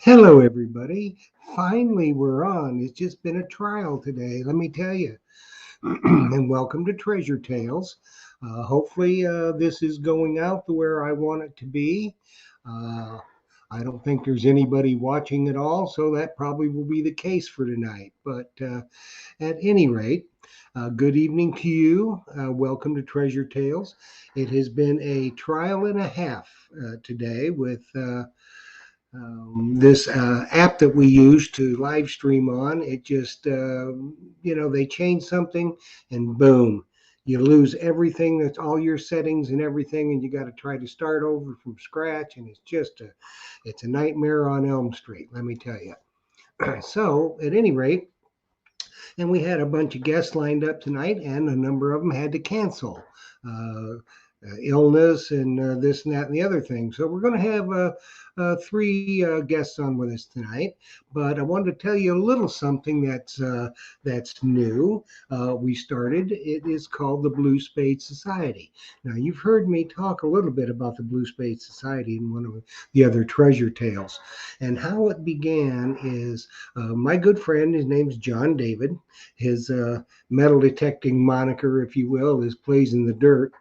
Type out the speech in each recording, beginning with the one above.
Hello, everybody. Finally, we're on. It's just been a trial today, let me tell you. And welcome to Treasure Tales. Hopefully, this is going out the where I want it to be. Uh, I don't think there's anybody watching at all, so that probably will be the case for tonight. But at any rate, good evening to you. Welcome to Treasure Tales. It has been a trial and a half today with. This app that we use to live stream on, it just, they change something and boom, you lose everything. That's all your settings and everything, and you got to try to start over from scratch. And it's a nightmare on Elm Street, let me tell you. So, at any rate, and we had a bunch of guests lined up tonight, and a number of them had to cancel. Illness and this and that and the other thing. So we're going to have three guests on with us tonight. But I wanted to tell you a little something that's new. We started. It is called the Blue Spade Society. Now you've heard me talk a little bit about the Blue Spade Society in one of the other Treasure Tales, and how it began is my good friend. His name's John David. His metal detecting moniker, if you will, is Plays in the Dirt.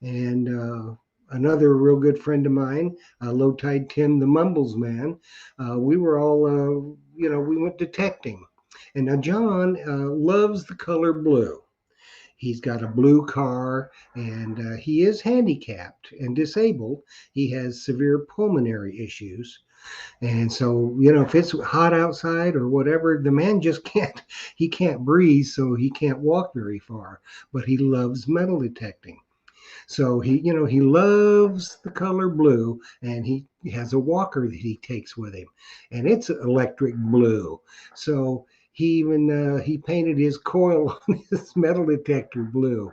And another real good friend of mine, Low Tide Tim, the Mumbles man, we were all, we went detecting. And now John loves the color blue. He's got a blue car, and he is handicapped and disabled. He has severe pulmonary issues. And so, if it's hot outside or whatever, the man just he can't breathe, so he can't walk very far. But he loves metal detecting. So he loves the color blue, and he has a walker that he takes with him, and it's electric blue. So he painted his coil on his metal detector blue,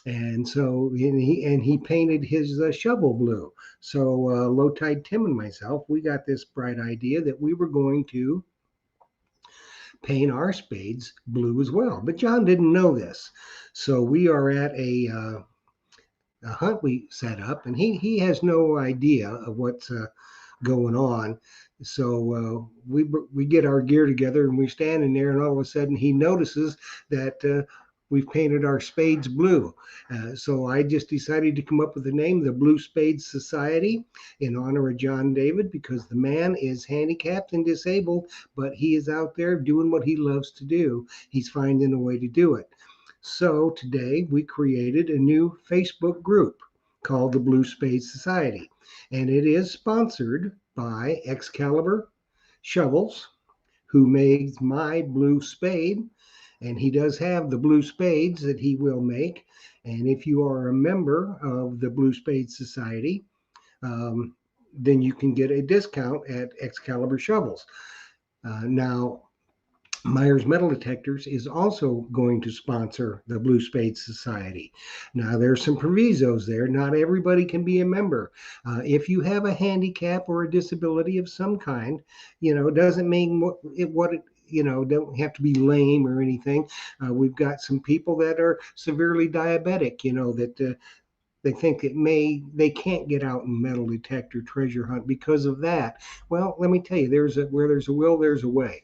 and he painted his shovel blue. So Low Tide Tim and myself, we got this bright idea that we were going to paint our spades blue as well. But John didn't know this, so we are at a hunt we set up, and he has no idea of what's going on. So we get our gear together, and we're standing there, and all of a sudden he notices that we've painted our spades blue. So I just decided to come up with the name, the Blue Spades Society, in honor of John David, because the man is handicapped and disabled, but he is out there doing what he loves to do. He's finding a way to do it. So today we created a new Facebook group called the Blue Spade Society, and it is sponsored by Excalibur Shovels, who makes my blue spade, and he does have the blue spades that he will make. And if you are a member of the Blue Spade Society, then you can get a discount at Excalibur Shovels. Now, Myers Metal Detectors is also going to sponsor the Blue Spade Society. Now, there's some provisos there. Not everybody can be a member. If you have a handicap or a disability of some kind, it doesn't mean don't have to be lame or anything. We've got some people that are severely diabetic, that they think they can't get out and metal detector treasure hunt because of that. Well, let me tell you, where there's a will, there's a way.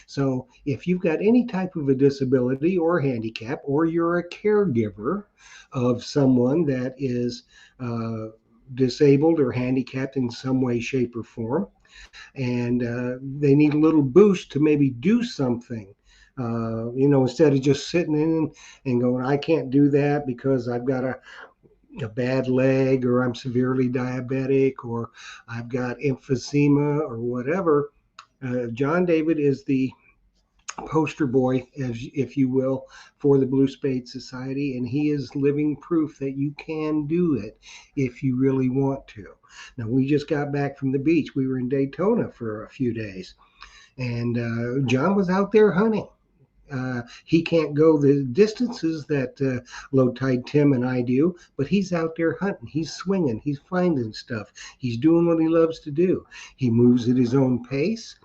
So if you've got any type of a disability or handicap, or you're a caregiver of someone that is disabled or handicapped in some way, shape, or form, and they need a little boost to maybe do something, instead of just sitting in and going, I can't do that because I've got a bad leg, or I'm severely diabetic, or I've got emphysema or whatever. John David is the poster boy, if you will, for the Blue Spade Society, and he is living proof that you can do it if you really want to. Now, we just got back from the beach. We were in Daytona for a few days, and John was out there hunting. He can't go the distances that Low Tide Tim and I do, but he's out there hunting. He's swinging. He's finding stuff. He's doing what he loves to do. He moves at his own pace.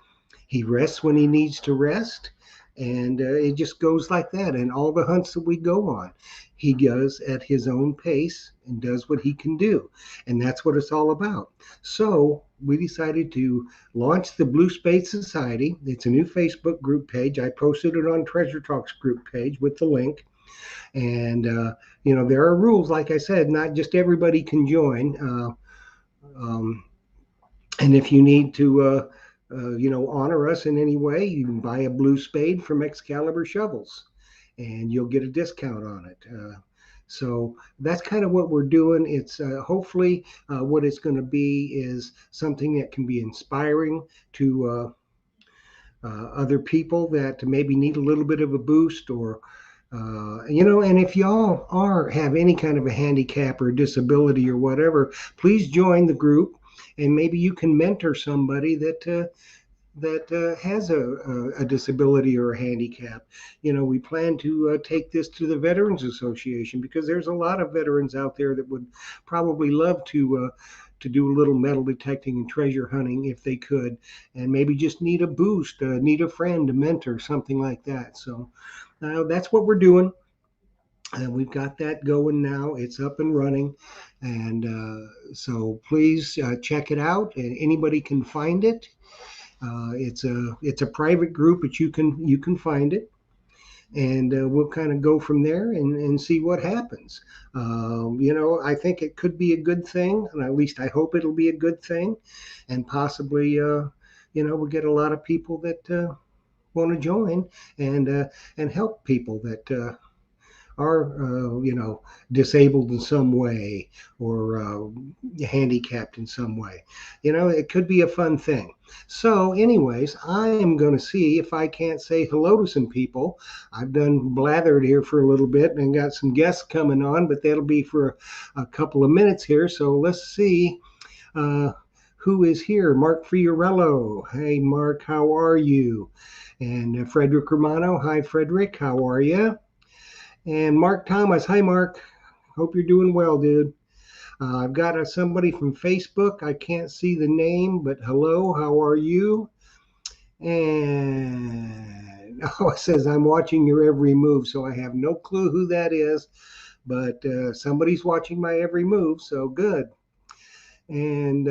He rests when he needs to rest. And it just goes like that. And all the hunts that we go on, he goes at his own pace and does what he can do. And that's what it's all about. So we decided to launch the Blue Spade Society. It's a new Facebook group page. I posted it on Treasure Talks group page with the link. And, there are rules, like I said, not just everybody can join. Um, and if you need to, honor us in any way, you can buy a blue spade from Excalibur Shovels, and you'll get a discount on it. So that's kind of what we're doing. It's hopefully what it's going to be is something that can be inspiring to other people that maybe need a little bit of a boost, or and if y'all have any kind of a handicap or disability or whatever, please join the group, and maybe you can mentor somebody that has a disability or a handicap. We plan to take this to the Veterans Association, because there's a lot of veterans out there that would probably love to do a little metal detecting and treasure hunting if they could, and maybe just need a boost, need a friend, a mentor, something like that. So that's what we're doing. And we've got that going now. It's up and running. And so please check it out. And anybody can find it. It's a private group, but you can find it, and we'll kind of go from there and see what happens. I think it could be a good thing, and at least I hope it'll be a good thing, and possibly, we'll get a lot of people that want to join and help people that are disabled in some way, or handicapped in some way. It could be a fun thing. So anyways, I am going to see if I can't say hello to some people. I've done blathered here for a little bit and got some guests coming on, but that'll be for a couple of minutes here. So let's see who is here. Mark Fiorello. Hey Mark, how are you? And Frederick Romano. Hi Frederick, how are you? And Mark Thomas. Hi, Mark. Hope you're doing well, dude. I've got somebody from Facebook. I can't see the name, but hello, how are you? And it says, I'm watching your every move. So I have no clue who that is, but somebody's watching my every move. So good. And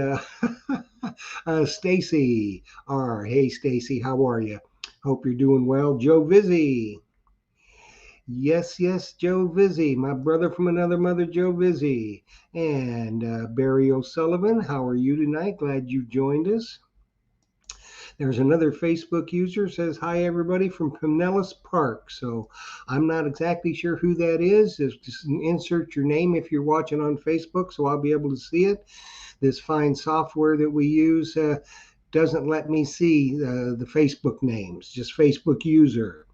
Stacy R. Hey, Stacy, how are you? Hope you're doing well. Joe Vizzi. Yes, yes, Joe Vizzi, my brother from another mother, Joe Vizzi. And Barry O'Sullivan, how are you tonight? Glad you joined us. There's another Facebook user says, hi, everybody from Pinellas Park. So I'm not exactly sure who that is. Just insert your name if you're watching on Facebook, so I'll be able to see it. This fine software that we use doesn't let me see the Facebook names, just Facebook user.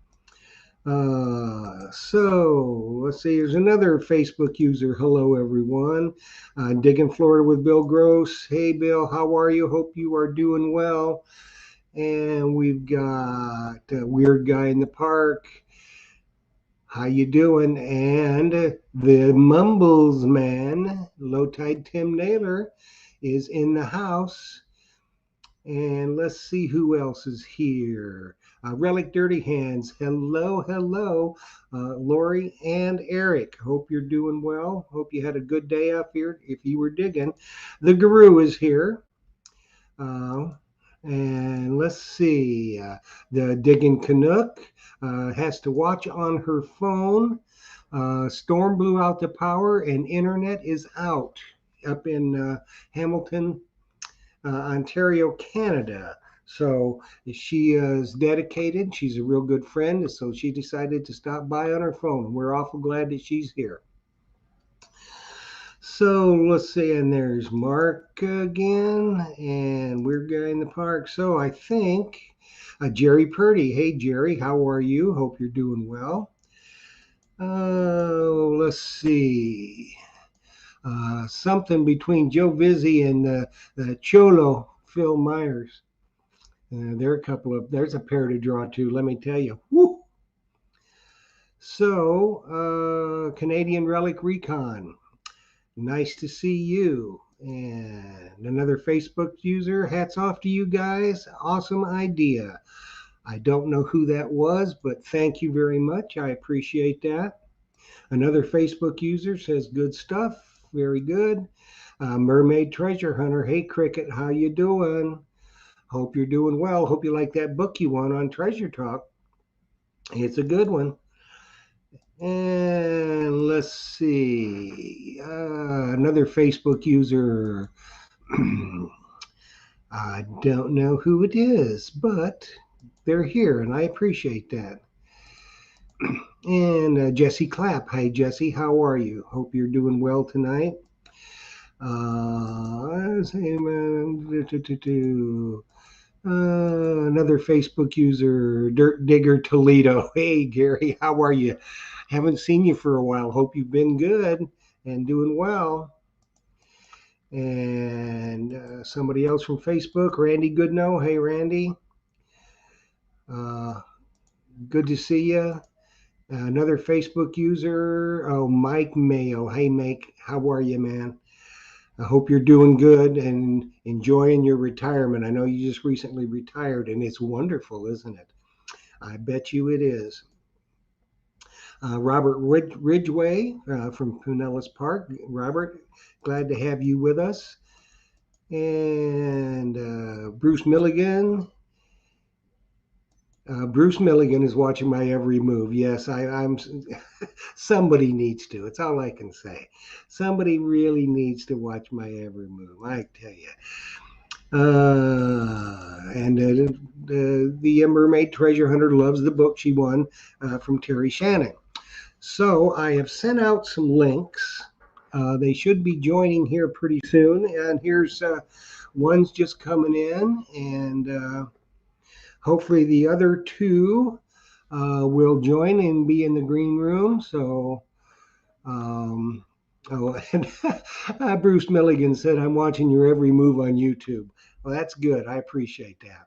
So let's see, there's another Facebook user. Hello, everyone. Digging Florida with Bill Gross. Hey, Bill, how are you? Hope you are doing well. And we've got a weird guy in the park. How you doing? And the Mumbles man, Low Tide Tim Naylor, is in the house. And let's see who else is here. Relic Dirty Hands. Hello, hello, Lori and Eric. Hope you're doing well. Hope you had a good day up here if you were digging. The Guru is here. And let's see. The Digging Canuck has to watch on her phone. Storm blew out the power and internet is out up in Hamilton, Ontario, Canada. So she is dedicated. She's a real good friend. So she decided to stop by on her phone. We're awful glad that she's here. So let's see, and there's Mark again, and we're guy in the park. So I think Jerry Purdy. Hey Jerry, how are you? Hope you're doing well. Let's see. Something between Joe Vizzi and the Cholo, Phil Myers. There's a pair to draw to, let me tell you. Woo! So, Canadian Relic Recon. Nice to see you. And another Facebook user. Hats off to you guys. Awesome idea. I don't know who that was, but thank you very much. I appreciate that. Another Facebook user says good stuff. Very good. Mermaid Treasure Hunter. Hey Cricket, how you doing? Hope you're doing well. Hope you like that book you won on Treasure Talk. It's a good one. And let's see. Another Facebook user. I don't know who it is, but they're here, and I appreciate that. And Jesse Clapp. Hi, Jesse. How are you? Hope you're doing well tonight. Another Facebook user, Dirt Digger Toledo. Hey, Gary. How are you? Haven't seen you for a while. Hope you've been good and doing well. And somebody else from Facebook, Randy Goodnow. Hey, Randy. Uh, Good to see you. Another Facebook user, oh, Mike Mayo. Hey, Mike, how are you, man? I hope you're doing good and enjoying your retirement. I know you just recently retired, and it's wonderful, isn't it? I bet you it is. Robert Ridgway from Pinellas Park. Robert, glad to have you with us. And Bruce Milligan. Bruce Milligan is watching my every move. Yes, I'm. Somebody needs to. It's all I can say. Somebody really needs to watch my every move. I tell you. And the Mermaid Treasure Hunter loves the book she won from Terry Shannon. So I have sent out some links. They should be joining here pretty soon. And here's one's just coming in, and hopefully the other two will join and be in the green room. So, and Bruce Milligan said, I'm watching your every move on YouTube. Well, that's good. I appreciate that.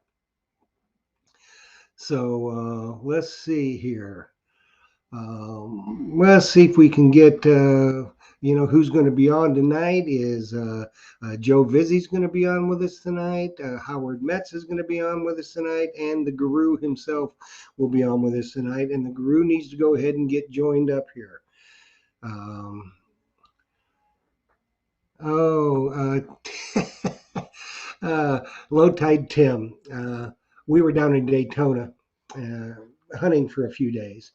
So let's see here. Let's see if we can get, who's going to be on tonight is Joe Vizzi's going to be on with us tonight. Howard Metz is going to be on with us tonight. And the Guru himself will be on with us tonight. And the Guru needs to go ahead and get joined up here. Oh, Low Tide Tim. We were down in Daytona hunting for a few days.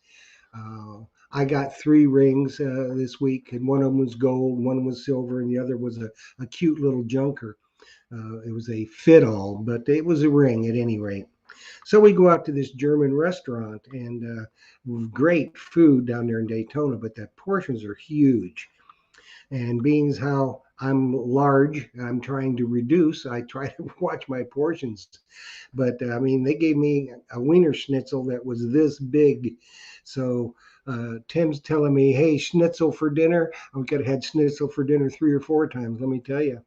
I got 3 rings this week, and one of them was gold, one was silver, and the other was a cute little junker. It was a fit-all, but it was a ring at any rate. So we go out to this German restaurant, and great food down there in Daytona, but the portions are huge. And being as how I'm large, I'm trying to reduce. I try to watch my portions, but I mean, they gave me a wiener schnitzel that was this big. So Tim's telling me, "Hey, schnitzel for dinner." I could have had schnitzel for dinner 3 or 4 times. Let me tell you,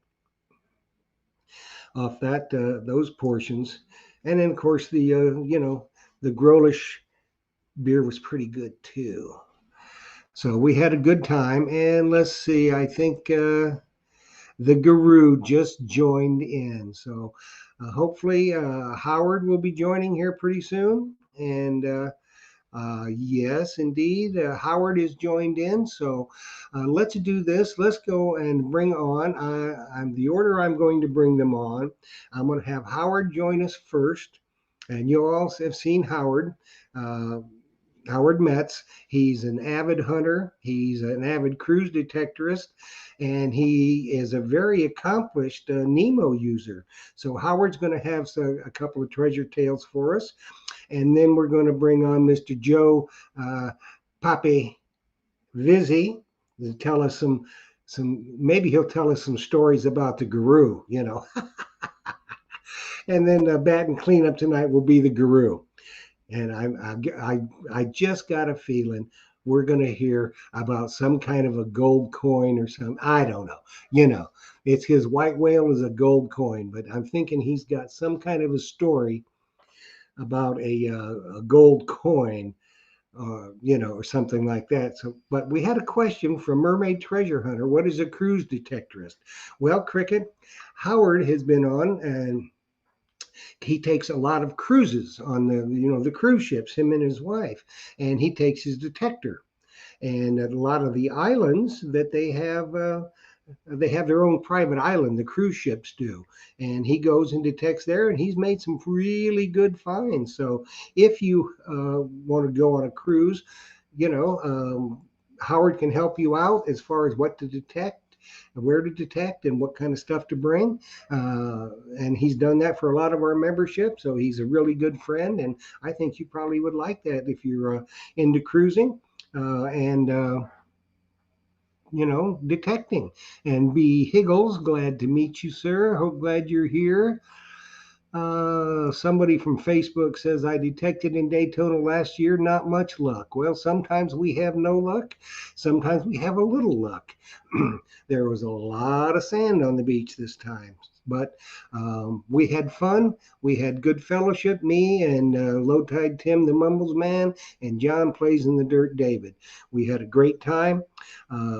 off that those portions, and then of course the Grolish beer was pretty good too. So we had a good time, and let's see. I think the Guru just joined in, so hopefully Howard will be joining here pretty soon. And yes, indeed, Howard is joined in. So let's do this. Let's go and bring on. I'm the order I'm going to bring them on. I'm going to have Howard join us first, and you all have seen Howard. Howard Metz. He's an avid hunter. He's an avid cruise detectorist, and he is a very accomplished Nemo user. So Howard's going to have a couple of treasure tales for us, and then we're going to bring on Mr. Joe Pape Vizzi to tell us some. Maybe he'll tell us some stories about the Guru, and then bat and cleanup tonight will be the Guru. And I just got a feeling we're going to hear about some kind of a gold coin or something. I don't know. It's his white whale is a gold coin, but I'm thinking he's got some kind of a story about a gold coin, or something like that. So, but we had a question from Mermaid Treasure Hunter. What is a cruise detectorist? Well, Cricket, Howard has been on, and He takes a lot of cruises on the cruise ships, him and his wife, and he takes his detector. And a lot of the islands that they have their own private island, the cruise ships do. And he goes and detects there, and he's made some really good finds. So if you want to go on a cruise, Howard can help you out as far as what to detect, where to detect, and what kind of stuff to bring. And he's done that for a lot of our membership. So he's a really good friend. And I think you probably would like that if you're into cruising. Detecting. And B. Higgles, glad to meet you, sir. Hope glad you're here. Somebody from Facebook says, I detected in Daytona last year, not much luck. Well, sometimes we have no luck. Sometimes we have a little luck. There was a lot of sand on the beach this time, but we had fun. We had good fellowship, me and Low Tide Tim, the Mumbles Man, and John Plays in the Dirt David. We had a great time.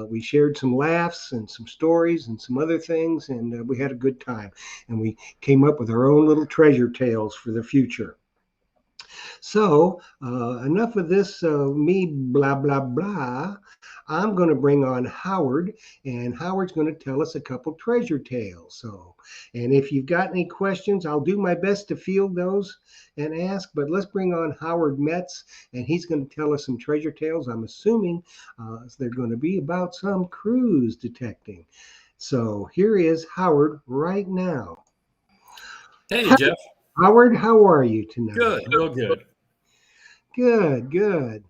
We shared some laughs and some stories and some other things, and we had a good time. And we came up with our own little treasure tales for the future. So enough of this me blah, blah, blah. I'm going to bring on Howard, and Howard's going to tell us a couple treasure tales. So, and if you've got any questions, I'll do my best to field those and ask, but let's bring on Howard Metz, and he's going to tell us some treasure tales. I'm assuming they're going to be about some cruise detecting. So here is Howard right now. Hey, Jeff. Howard, how are you tonight? Good, real good. Good.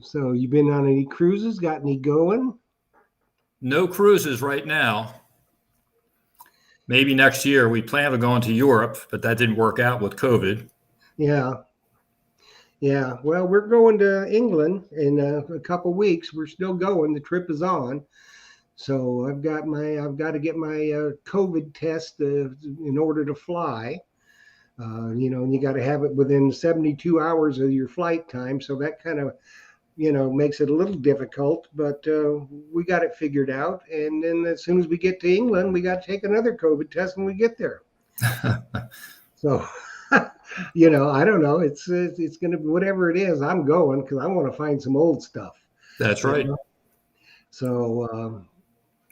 So you been on any cruises? Got any going? No cruises right now. Maybe next year. We plan on going to Europe, but that didn't work out with COVID. Yeah. Well, we're going to England in a couple weeks. We're still going. The trip is on. So I've got to get my COVID test in order to fly. And you got to have it within 72 hours of your flight time. So that kind of, makes it a little difficult, but we got it figured out. And then as soon as we get to England, we got to take another COVID test when we get there. So, I don't know. It's going to be whatever it is. I'm going because I want to find some old stuff. That's right. So,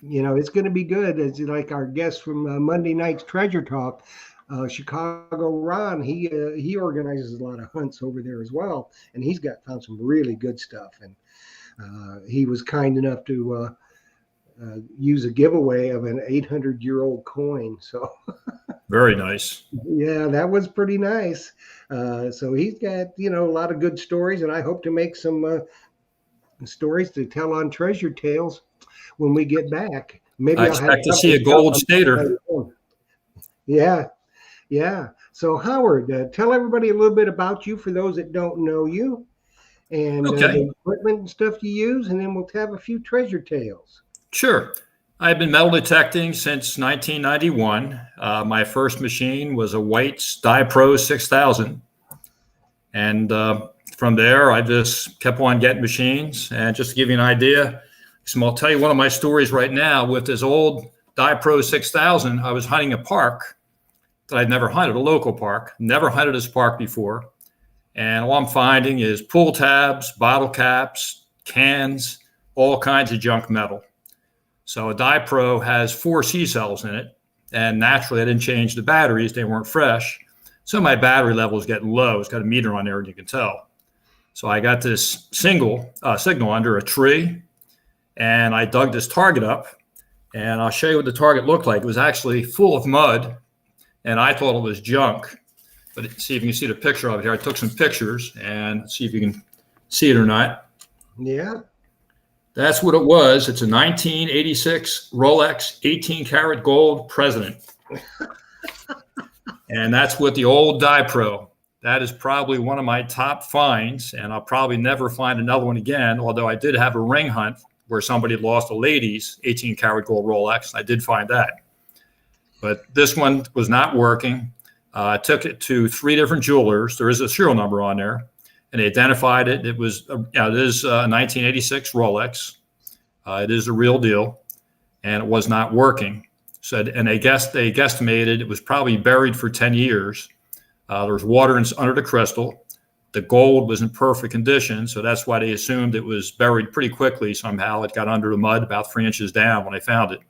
it's going to be good. It's like our guest from Monday night's Treasure Talk. Chicago Ron, he organizes a lot of hunts over there as well, and he's found some really good stuff. And he was kind enough to use a giveaway of an 800-year-old coin. So very nice. Yeah, that was pretty nice. So he's got a lot of good stories, and I hope to make some stories to tell on Treasure Tales when we get back. Maybe I expect to see a gold stater. Yeah. So Howard, tell everybody a little bit about you for those that don't know you, and the equipment and stuff you use, and then we'll have a few treasure tales. Sure. I've been metal detecting since 1991. My first machine was a White's Di-Pro 6000. And from there, I just kept on getting machines. And just to give you an idea, so I'll tell you one of my stories right now. With this old Di-Pro 6000, I was hunting a park that I'd never hunted, a local park. Never hunted this park before. And all I'm finding is pull tabs, bottle caps, cans, all kinds of junk metal. So a Di-Pro has 4 C-cells in it. And naturally, I didn't change the batteries. They weren't fresh. So my battery level is getting low. It's got a meter on there, and you can tell. So I got this signal under a tree, and I dug this target up. And I'll show you what the target looked like. It was actually full of mud. And I thought it was junk, but see if you can see the picture of it here. I took some pictures and see if you can see it or not. Yeah. That's what it was. It's a 1986 Rolex 18 karat gold President. And that's with the old Di-Pro. That is probably one of my top finds, and I'll probably never find another one again, although I did have a ring hunt where somebody lost a lady's 18 karat gold Rolex. I did find that. But this one was not working. I took it to 3 different jewelers. There is a serial number on there, and they identified it. It is a 1986 Rolex. It is the real deal, and it was not working. said, and they guesstimated it was probably buried for 10 years. There was water under the crystal. The gold was in perfect condition, so that's why they assumed it was buried pretty quickly. Somehow it got under the mud about 3 inches down when they found it.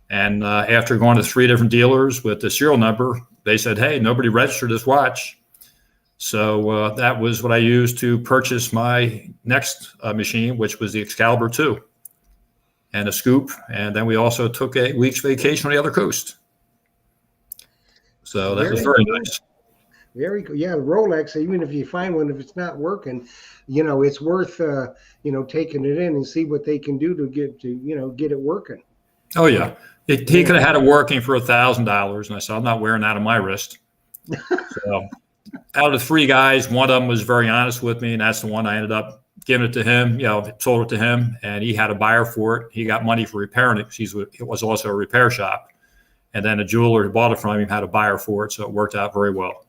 And after going to 3 different dealers with the serial number, they said, hey, nobody registered this watch. So that was what I used to purchase my next machine, which was the Excalibur II and a scoop. And then we also took a week's vacation on the other coast. So that was very nice. Very cool. Yeah, the Rolex, even if you find one, if it's not working, it's worth, taking it in and see what they can do to get it working. Oh, yeah. He could have had it working for $1,000. And I said, I'm not wearing that on my wrist. So out of the 3 guys, one of them was very honest with me. And that's the one I ended up giving it to him, sold it to him. And he had a buyer for it. He got money for repairing it because it was also a repair shop. And then a jeweler who bought it from him had a buyer for it. So it worked out very well.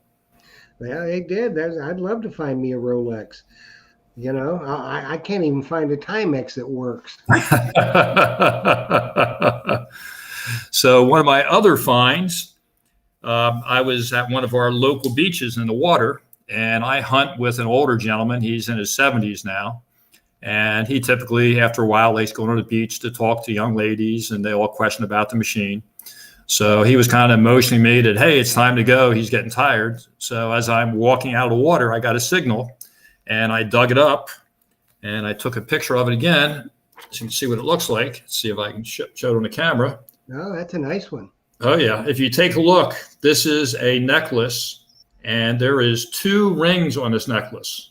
Yeah, it did. I'd love to find me a Rolex. I can't even find a Timex that works. So one of my other finds, I was at one of our local beaches in the water, and I hunt with an older gentleman. He's in his 70s now. And he typically, after a while, likes going to the beach to talk to young ladies, and they all question about the machine. So he was kind of motioning me that, hey, it's time to go. He's getting tired. So as I'm walking out of the water, I got a signal, and I dug it up, and I took a picture of it again so you can see what it looks like. See if I can show it on the camera. Oh, that's a nice one. Oh, yeah. If you take a look, this is a necklace, and there is 2 rings on this necklace.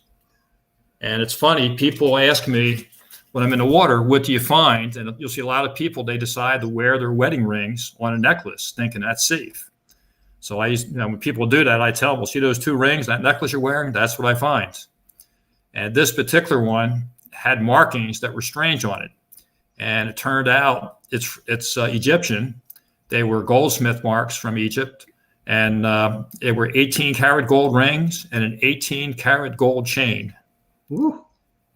And it's funny. People ask me, when I'm in the water, what do you find? And you'll see a lot of people, they decide to wear their wedding rings on a necklace, thinking that's safe. So when people do that, I tell them, well, see those 2 rings, that necklace you're wearing, that's what I find. And this particular one had markings that were strange on it. And it turned out it's Egyptian. They were goldsmith marks from Egypt. And they were 18 karat gold rings and an 18 karat gold chain. Ooh.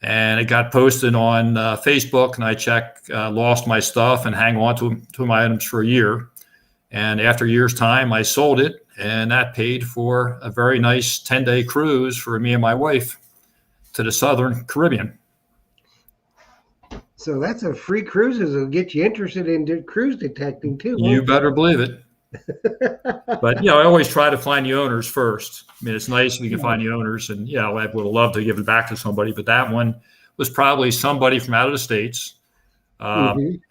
And it got posted on Facebook, and I lost my stuff and hang on to my items for a year. And after a year's time, I sold it, and that paid for a very nice 10-day cruise for me and my wife to the Southern Caribbean. So that's a free cruises will get you interested in cruise detecting too. You better believe it. But I always try to find the owners first. I mean, it's nice if you can find the owners, and I would love to give it back to somebody. But that one was probably somebody from out of the States, and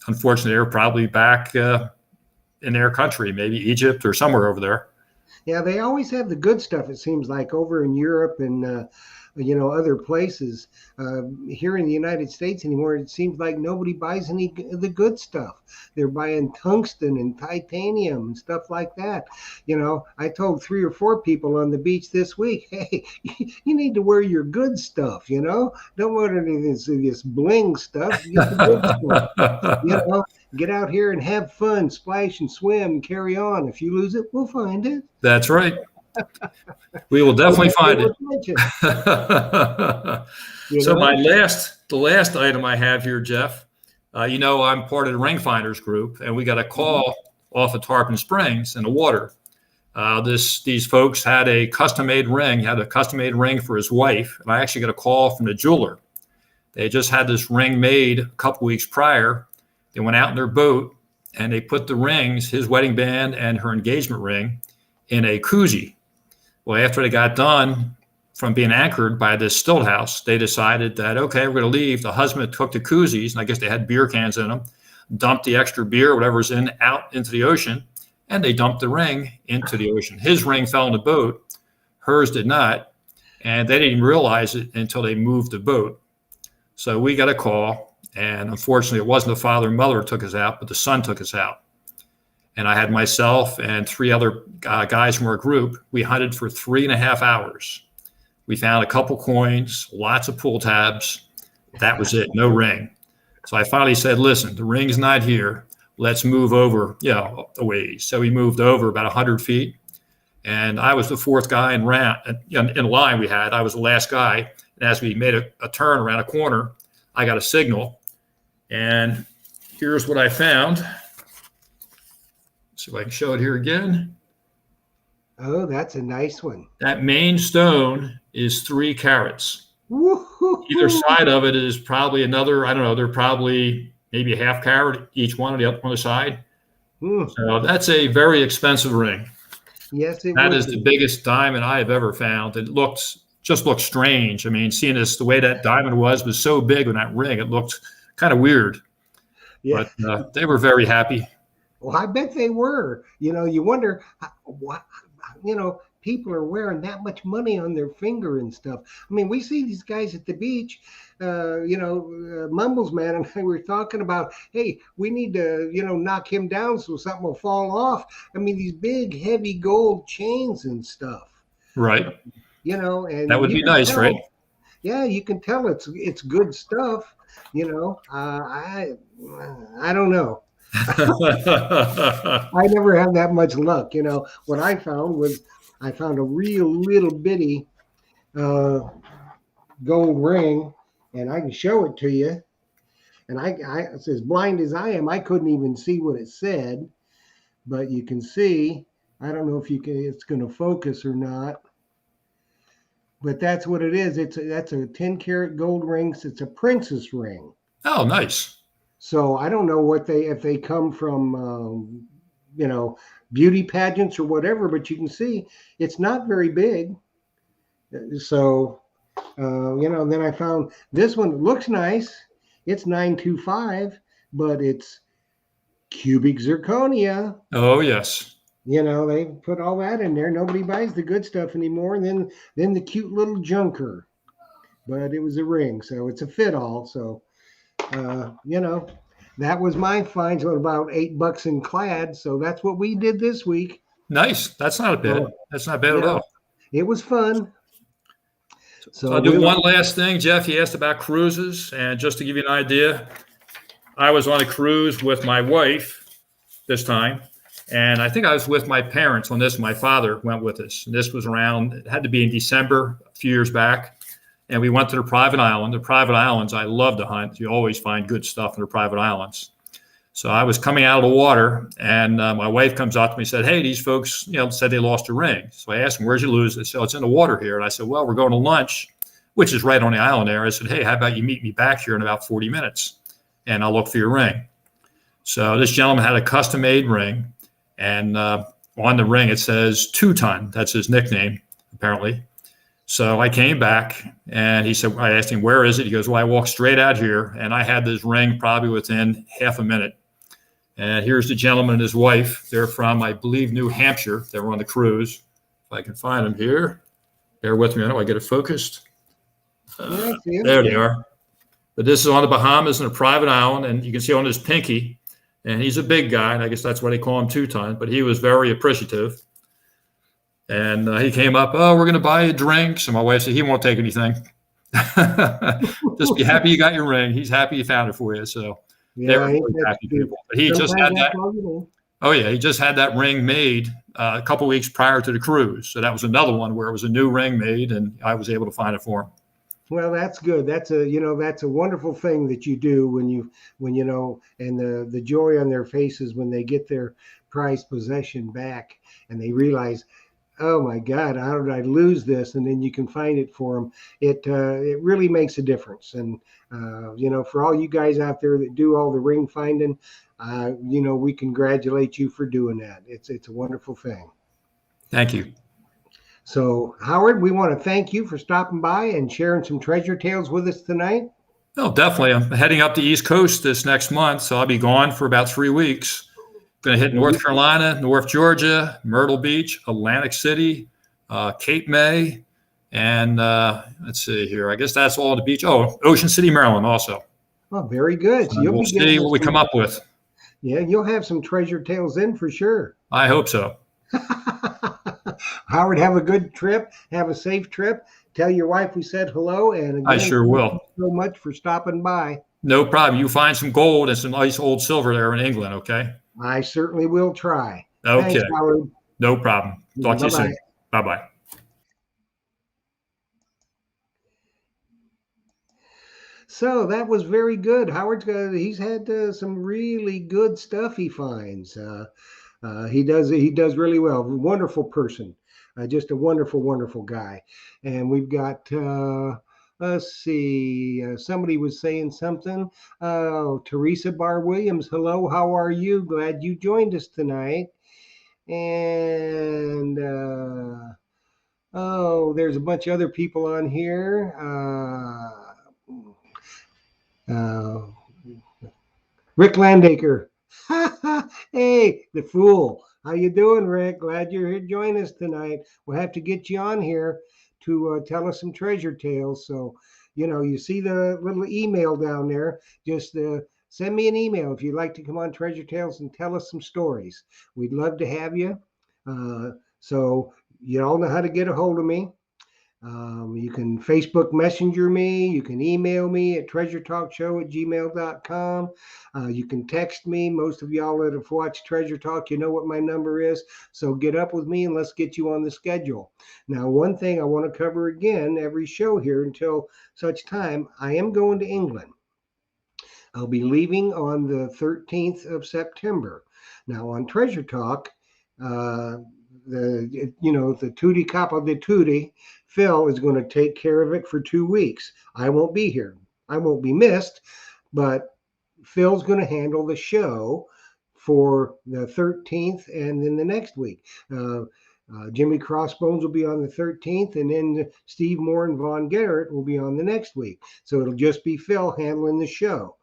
unfortunately, they were probably back in their country, maybe Egypt or somewhere over there. Yeah, they always have the good stuff. It seems like over in Europe and other places. Here in the United States anymore, it seems like nobody buys any of the good stuff. They're buying tungsten and titanium and stuff like that. I told 3 or 4 people on the beach this week, hey, you need to wear your good stuff. Don't wear any of this bling stuff. Get the good stuff. Get out here and have fun, splash and swim, carry on. If you lose it, we'll find it. That's right. We will definitely find it. So the last item I have here, Jeff, I'm part of the ring finders group, and we got a call off of Tarpon Springs in the water. These folks had a custom-made ring for his wife, and I actually got a call from the jeweler. They just had this ring made a couple weeks prior. They went out in their boat, and they put the rings, his wedding band and her engagement ring, in a koozie. Well, after they got done from being anchored by this stilt house, they decided that, okay, we're going to leave. The husband took the koozies, and I guess they had beer cans in them, dumped the extra beer, whatever's out into the ocean, and they dumped the ring into the ocean. His ring fell in the boat. Hers did not, and they didn't even realize it until they moved the boat. So we got a call, and unfortunately, it wasn't the father and mother who took us out, but the son took us out. And I had myself and 3 other guys from our group. We hunted for 3.5 hours. We found a couple coins, lots of pull tabs. That was it, no ring. So I finally said, listen, the ring's not here. Let's move over, a ways. So we moved over about 100 feet. And I was the 4th guy in the line we had. I was the last guy. And as we made a turn around a corner, I got a signal. And here's what I found. See if I can show it here again. Oh, that's a nice one. That main stone is 3 carats. Either Woo-hoo-hoo. side of it is probably another, I don't know, they're probably maybe a half carat each one on the other side. Mm, So that's a very expensive ring. yes, it That would is the be. biggest diamond I have ever found. It just looks strange. I mean, seeing this, the way that diamond was so big on that ring, it looked kind of weird. Yeah. But they were very happy. Well, I bet they were. You wonder what, people are wearing that much money on their finger and stuff. I mean, we see these guys at the beach. Mumbles Man and I were talking about, hey, we need to, knock him down so something will fall off. I mean, these big, heavy gold chains and stuff. Right. And That would you be can nice, tell. right? Yeah, you can tell it's good stuff. I don't know. I never had that much luck. What I found was I found a real little bitty uh, gold ring, and I can show it to you. And as blind as I am, I couldn't even see what it said, but you can see. I don't know if it's going to focus or not, but that's what it is. That's a 10-carat gold ring. It's a princess ring. Oh, nice. So I don't know if they come from beauty pageants or whatever, but you can see it's not very big. So then I found this one. It looks nice. It's 925, but it's cubic zirconia. Oh, yes. They put all that in there. Nobody buys the good stuff anymore. And then the cute little junker, but it was a ring, so it's a fit all. So that was my finds on about $8 in clad. So that's what we did this week. Nice. That's not bad. So, That's not bad at all. it was fun. So I'll do one last thing. Jeff, you asked about cruises. And just to give you an idea, I was on a cruise with my wife this time. And I think I was with my parents on this. My father went with us. And this was around, it had to be in December, a few years back. And we went to the private island. The private islands, I love to hunt. You always find good stuff in the private islands. So I was coming out of the water, and my wife comes out to me and said, hey, these folks, said they lost a ring. So I asked them, where'd you lose it? They said, oh, it's in the water here. And I said, well, we're going to lunch, which is right on the island there. I said, hey, how about you meet me back here in about 40 minutes, and I'll look for your ring. So this gentleman had a custom-made ring, and on the ring it says 2-ton. That's his nickname, apparently. So I came back, and I asked him, where is it? He goes, well, I walked straight out here, and I had this ring probably within half a minute. And here's the gentleman and his wife. They're from, I believe, New Hampshire. They were on the cruise. If I can find them here. Bear with me. I know I get it focused. There they are. But this is on the Bahamas in a private island, and you can see on his pinky, and he's a big guy, and I guess that's why they call him 2-ton, but he was very appreciative. And he came up, oh, we're going to buy you drinks. And my wife said, he won't take anything. Just be happy you got your ring. He's happy you found it for you. So they were really happy people. But he just had that. Oh, yeah. He just had that ring made a couple of weeks prior to the cruise. So that was another one where it was a new ring made, and I was able to find it for him. Well, that's good. That's a wonderful thing that you do when and the joy on their faces when they get their prized possession back and they realize, oh my God, how did I lose this? And then you can find it for them. It really makes a difference. And for all you guys out there that do all the ring finding, we congratulate you for doing that. It's a wonderful thing. Thank you. So, Howard, we want to thank you for stopping by and sharing some treasure tales with us tonight. Oh, definitely. I'm heading up the East Coast this next month, so I'll be gone for about 3 weeks. Going to hit North Carolina, North Georgia, Myrtle Beach, Atlantic City, Cape May, and let's see here. I guess that's all the beach. Oh, Ocean City, Maryland also. Oh, very good. So we'll see what we come up with. Yeah, you'll have some treasure tales in for sure. I hope so. Howard, have a good trip. Have a safe trip. Tell your wife we said hello. And again, I sure will. Thank you so much for stopping by. No problem. You find some gold and some nice old silver there in England, okay? I certainly will try. Okay. Thanks, Howard. No problem. Talk to you soon. Bye-bye. So that was very good. He's had some really good stuff he finds. He does really well. Wonderful person, just a wonderful guy. And we've got let's see, somebody was saying something. Teresa Bar Williams, hello, how are you? Glad you joined us tonight. And there's a bunch of other people on here. Uh, Rick Landacre. Hey, the fool. How you doing, Rick? Glad you're here to join us tonight. We'll have to get you on here to tell us some treasure tales. So, you see the little email down there. Just send me an email if you'd like to come on Treasure Tales and tell us some stories. We'd love to have you. So you all know how to get a hold of me. You can Facebook Messenger me. You can email me at treasuretalkshow@gmail.com. You can text me. Most of y'all that have watched Treasure Talk, you know what my number is. So get up with me and let's get you on the schedule. Now, one thing I want to cover again every show here until such time, I am going to England. I'll be leaving on the 13th of September. Now, on Treasure Talk, the Tutti Capo de Tutti, Phil is going to take care of it for 2 weeks. I won't be here. I won't be missed, but Phil's going to handle the show for the 13th and then the next week. Jimmy Crossbones will be on the 13th, and then Steve Moore and Von Garrett will be on the next week. So it'll just be Phil handling the show.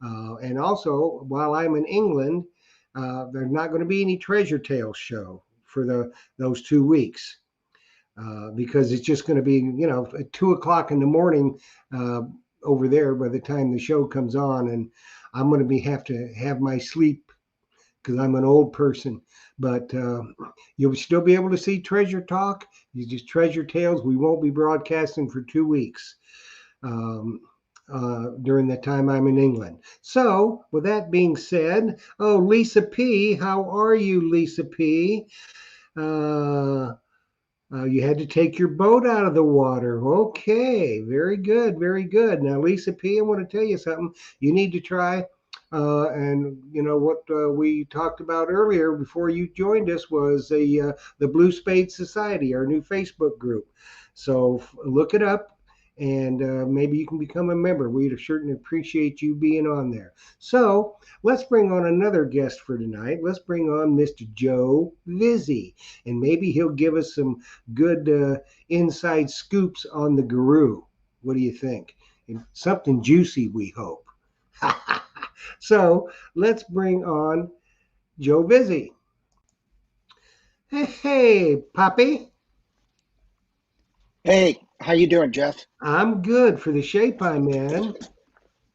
And also, while I'm in England, there's not going to be any Treasure Tales show for those 2 weeks because it's just going to be, at 2 o'clock in the morning over there by the time the show comes on, and I'm going to have to have my sleep because I'm an old person. But you'll still be able to see Treasure Talk. You just Treasure Tales. We won't be broadcasting for 2 weeks. During the time I'm in England. So, with that being said, Lisa P., how are you, Lisa P.? You had to take your boat out of the water. Okay, very good, very good. Now, Lisa P., I want to tell you something. You need to try, and what we talked about earlier before you joined us was the Blue Spade Society, our new Facebook group. So look it up. And maybe you can become a member. We'd certainly appreciate you being on there. So let's bring on another guest for tonight. Let's bring on Mr. Joe Vizzi, and maybe he'll give us some good inside scoops on the guru. What do you think? Something juicy, we hope. So let's bring on Joe Vizzi. Hey, Poppy. Hey, how you doing, Jeff? I'm good for the shape I'm in.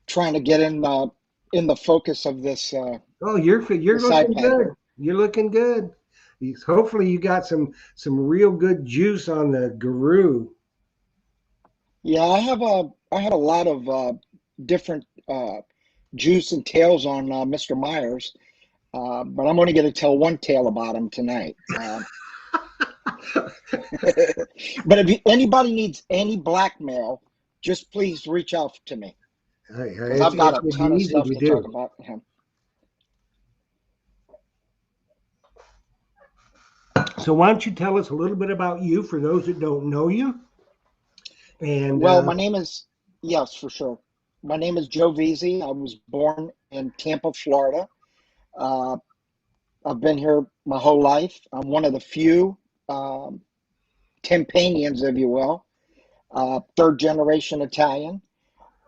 Trying to get in the focus of this. You're this looking iPad good. here. You're looking good. Hopefully, you got some real good juice on the guru. Yeah, I have a lot of different juice and tales on Mr. Myers, but I'm only going to tell one tale about him tonight. But if anybody needs any blackmail, just please reach out to me because I've got a ton of stuff to talk about him. So why don't you tell us a little bit about you for those that don't know you? And well, my name is, yes, for sure. My name is Joe Vizzi. I was born in Tampa, Florida. I've been here my whole life. I'm one of the few Tempanians, if you will, third generation Italian.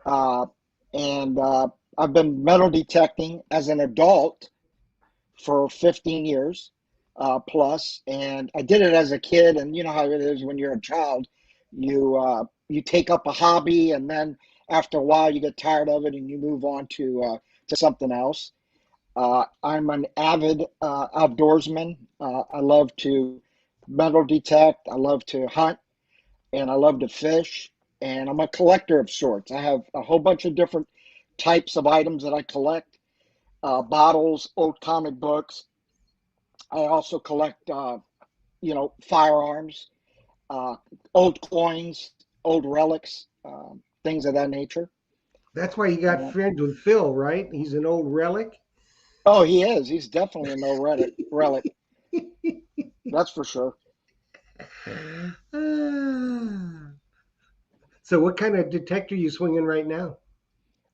And I've been metal detecting as an adult for 15 years plus. And I did it as a kid. And you know how it is when you're a child, you take up a hobby, and then after a while you get tired of it and you move on to something else. I'm an avid outdoorsman. I love to metal detect. I love to hunt, and I love to fish. And I'm a collector of sorts. I have a whole bunch of different types of items that I collect. Bottles, old comic books. I also collect, firearms, old coins, old relics, things of that nature. that's why you got friends with Phil, right? He's an old relic. Oh, he is. He's definitely a no relic. That's for sure. Ah. So what kind of detector are you swinging right now?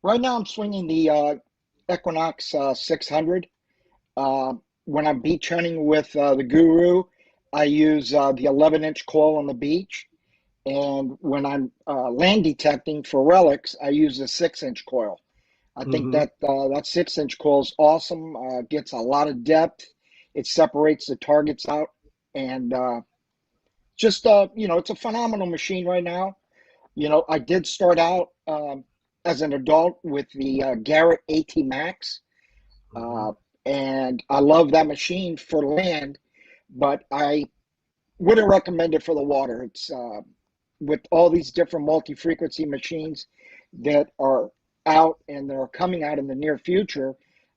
Right now, I'm swinging the Equinox 600. Uh, when I'm beach hunting with the Guru, I use the 11-inch coil on the beach. And when I'm land detecting for relics, I use a 6-inch coil. I think Mm-hmm. that 6-inch coil is awesome. Gets a lot of depth. It separates the targets out, and just it's a phenomenal machine right now. I did start out as an adult with the Garrett AT Max, Mm-hmm. uh, and I love that machine for land, but I wouldn't recommend it for the water. It's with all these different multi-frequency machines that are out and they're coming out in the near future.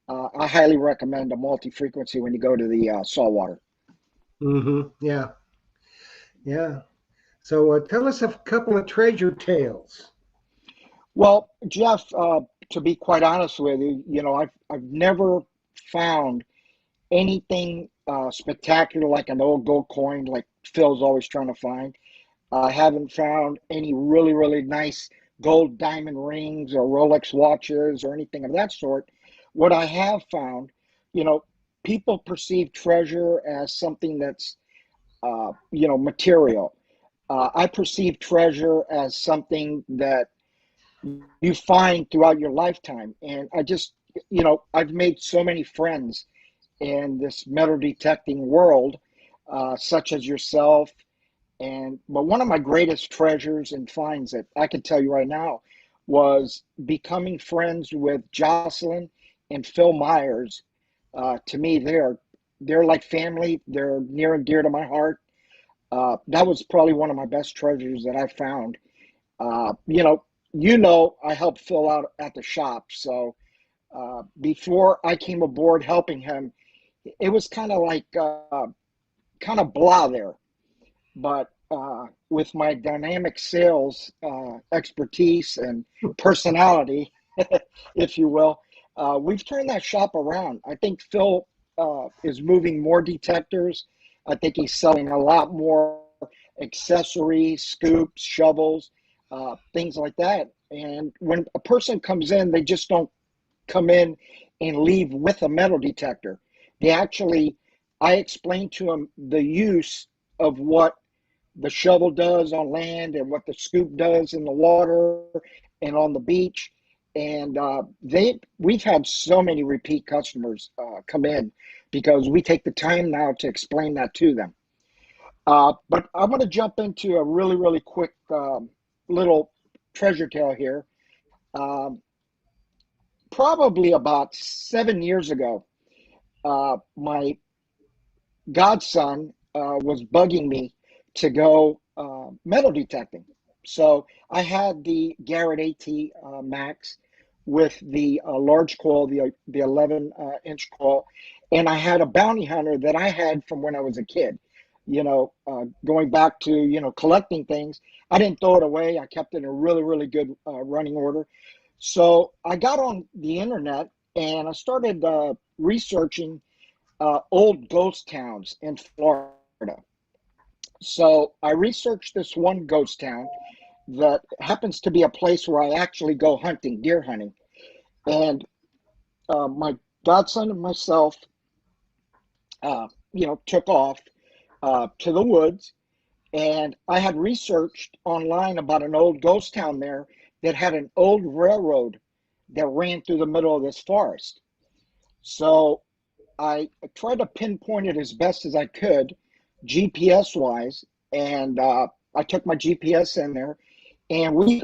I highly recommend a multi-frequency when you go to the saltwater. Mm-hmm. Yeah. Yeah. So tell us a couple of treasure tales. Well, Jeff, to be quite honest with you, I've never found anything spectacular like an old gold coin, like Phil's always trying to find. I haven't found any really, really nice gold diamond rings or Rolex watches or anything of that sort. What I have found, you know, people perceive treasure as something that's, material. I perceive treasure as something that you find throughout your lifetime. And I've made so many friends in this metal detecting world, such as yourself. But one of my greatest treasures and finds that I can tell you right now was becoming friends with Jocelyn and Phil Myers. To me, they're like family. They're near and dear to my heart. That was probably one of my best treasures that I found. Uh, you know, I helped Phil out at the shop. So before I came aboard helping him, it was kind of like kind of blah there. But with my dynamic sales expertise and personality, if you will, we've turned that shop around. I think Phil is moving more detectors. I think he's selling a lot more accessories, scoops, shovels, things like that. And when a person comes in, they just don't come in and leave with a metal detector. They actually, I explain to them the use of what the shovel does on land and what the scoop does in the water and on the beach. And we've had so many repeat customers come in because we take the time now to explain that to them. But I want to jump into a really, really quick little treasure tale here. Um, Probably about 7 years ago, my godson was bugging me to go metal detecting. So I had the Garrett AT Max with the large coil, the 11 inch coil, and I had a bounty hunter that I had from when I was a kid. Going back to collecting things, I didn't throw it away. I kept it in a really, really good running order. So I got on the internet and I started researching old ghost towns in Florida. So I researched this one ghost town that happens to be a place where I actually go hunting, deer hunting. And my godson and myself, took off to the woods. And I had researched online about an old ghost town there that had an old railroad that ran through the middle of this forest. So I tried to pinpoint it as best as I could, GPS wise, and I took my GPS in there, and we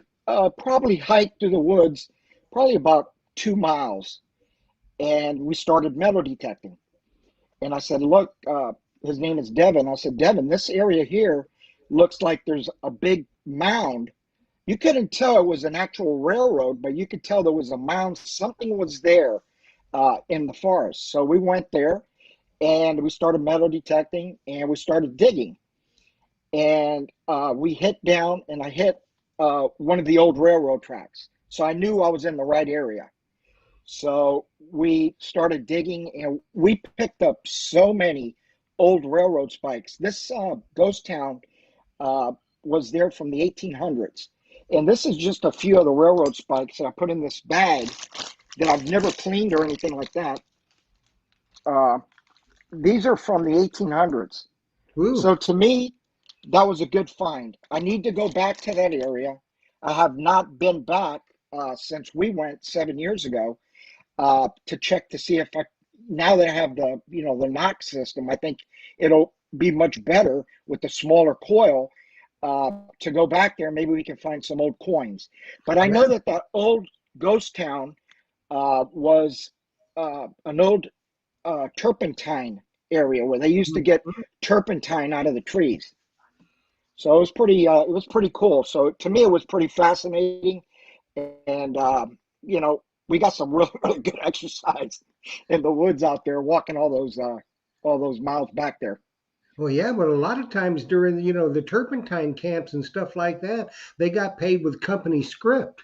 probably hiked through the woods, probably about 2 miles, and we started metal detecting. And I said, "Look, his name is Devin." I said, "Devin, this area here looks like there's a big mound." You couldn't tell it was an actual railroad, but you could tell there was a mound. Something was there in the forest. So we went there and we started metal detecting and we started digging. And we hit down and I hit one of the old railroad tracks. So I knew I was in the right area. So we started digging, and we picked up so many old railroad spikes. This ghost town uh, was there from the 1800s. And this is just a few of the railroad spikes that I put in this bag that I've never cleaned or anything like that. Uh, these are from the 1800s. Ooh. So to me, that was a good find. I need to go back to that area. I have not been back since we went 7 years ago to check to see if I, now that I have the, the knock system, I think it'll be much better with the smaller coil to go back there. Maybe we can find some old coins. But I Yeah. know that that old ghost town was an old turpentine area where they used to get turpentine out of the trees. So it was pretty cool. So to me, it was pretty fascinating, and we got some really, really good exercise in the woods out there, walking all those miles back there. Well, yeah, but a lot of times during the turpentine camps and stuff like that, they got paid with company script.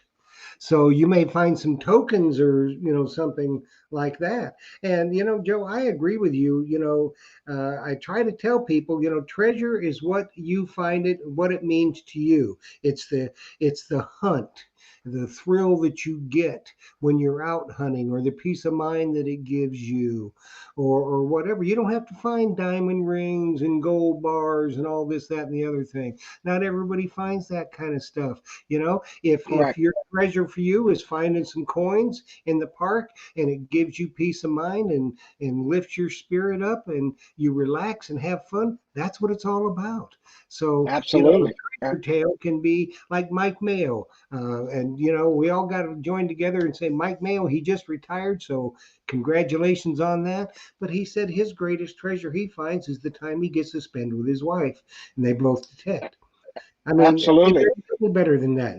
So you may find some tokens or something like that. And Joe, I agree with you. I try to tell people, treasure is what you find it, what it means to you. It's the hunt, the thrill that you get when you're out hunting, or the peace of mind that it gives you, or whatever. You don't have to find diamond rings and gold bars and all this, that, and the other thing. Not everybody finds that kind of stuff. If Correct. your treasure for you is finding some coins in the park, and it gives you peace of mind and lifts your spirit up, and you relax and have fun, that's what it's all about. So a Absolutely. treasure tale can be like Mike Mayo, and we all got to join together and say Mike Mayo, he just retired, so congratulations on that. But he said his greatest treasure he finds is the time he gets to spend with his wife, and they both detect. I mean, Absolutely. it's better than that.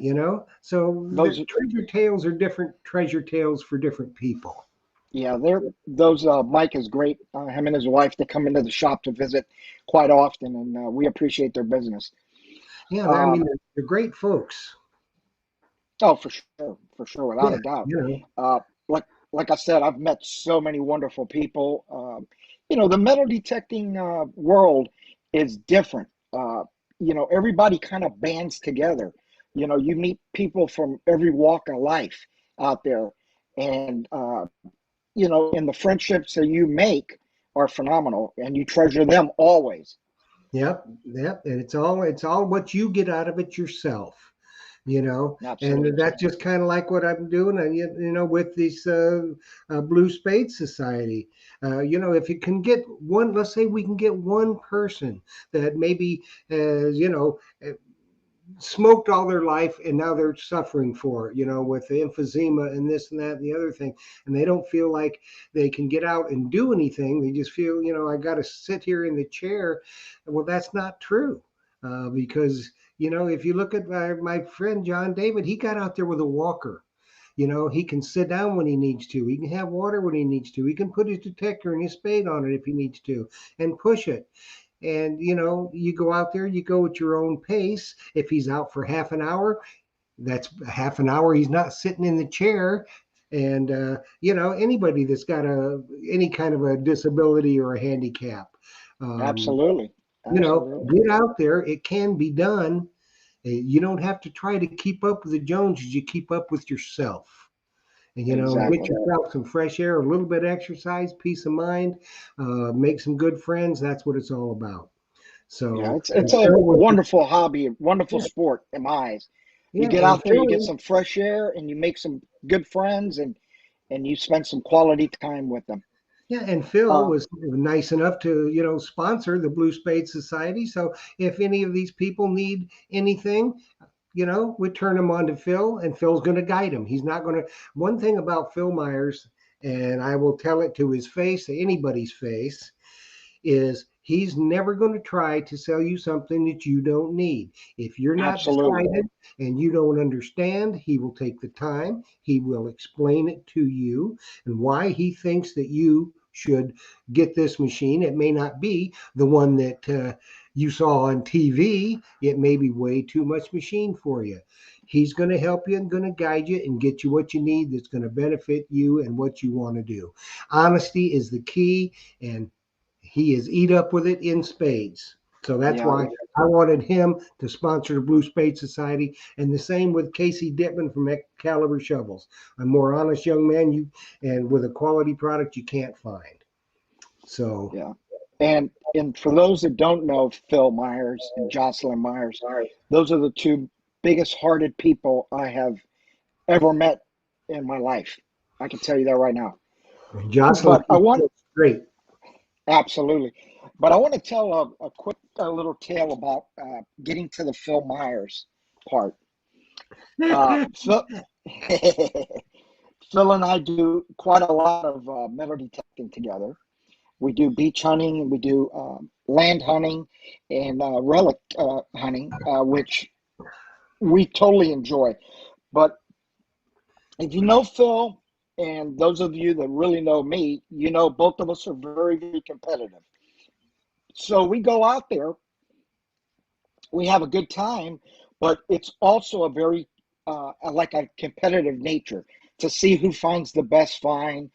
So the Those, treasure tales are different treasure tales for different people. yeah, they're those. Mike is great. Him and his wife, they come into the shop to visit quite often, and we appreciate their business. Yeah, I Um, mean, they're great folks. oh, for sure, without Yeah, a doubt. you know. Uh, like like I said, I've met so many wonderful people. The metal detecting world is different. Everybody kind of bands together. You meet people from every walk of life out there, and and the friendships that you make are phenomenal, and you treasure them always. Yep, yep. And it's all what you get out of it yourself. And Absolutely. that's just kind of like what I'm doing, and with this Blue Spade Society. If you can get one, let's say we can get one person that maybe has, smoked all their life, and now they're suffering for it, with the emphysema and this and that and the other thing, and they don't feel like they can get out and do anything. They just feel, I got to sit here in the chair. Well, that's not true, because if you look at my friend John David, he got out there with a walker. He can sit down when he needs to. He can have water when he needs to. He can put his detector and his spade on it if he needs to, and push it. And you go out there, you go at your own pace. If he's out for half an hour, that's half an hour he's not sitting in the chair. And anybody that's got any kind of a disability or a handicap, um, Absolutely. Absolutely. get out there. It can be done. You don't have to try to keep up with the Joneses. You keep up with yourself. And get Exactly. yourself some fresh air, a little bit of exercise, peace of mind, make some good friends. That's what it's all about. Yeah, So, and it's a Phil was, wonderful hobby, wonderful yeah, sport in my eyes. You yeah, get and out there, you get Phil, some fresh air, and you make some good friends, and you spend some quality time with them. yeah, and Phil Uh, was nice enough to, sponsor the Blue Spade Society. So if any of these people need anything, we turn them on to Phil, and Phil's going to guide them. He's not going to. One thing about Phil Myers, and I will tell it to his face, to anybody's face, is he's never going to try to sell you something that you don't need. If you're not Absolutely. decided and you don't understand, he will take the time. He will explain it to you and why he thinks that you should get this machine. It may not be the one that you saw on TV, it may be way too much machine for you. He's going to help you and going to guide you and get you what you need that's going to benefit you and what you want to do. Honesty is the key, and he is eat up with it in spades. So that's Yeah. why I wanted him to sponsor the Blue Spade Society, and the same with Casey Dittman from Caliber Shovels. A more honest young man, and with a quality product you can't find. So Yeah. And for those that don't know Phil Myers and Jocelyn Myers, those are the two biggest hearted people I have ever met in my life. I can tell you that right now. Jocelyn But I want, great. absolutely. But I want to tell a quick little tale about getting to the Phil Myers part. Phil, Phil and I do quite a lot of metal detecting together. We do beach hunting, and we do land hunting and relic hunting, which we totally enjoy. But if you know Phil, and those of you that really know me, you know both of us are very, very competitive. So we go out there, we have a good time, but it's also a very like a competitive nature to see who finds the best find,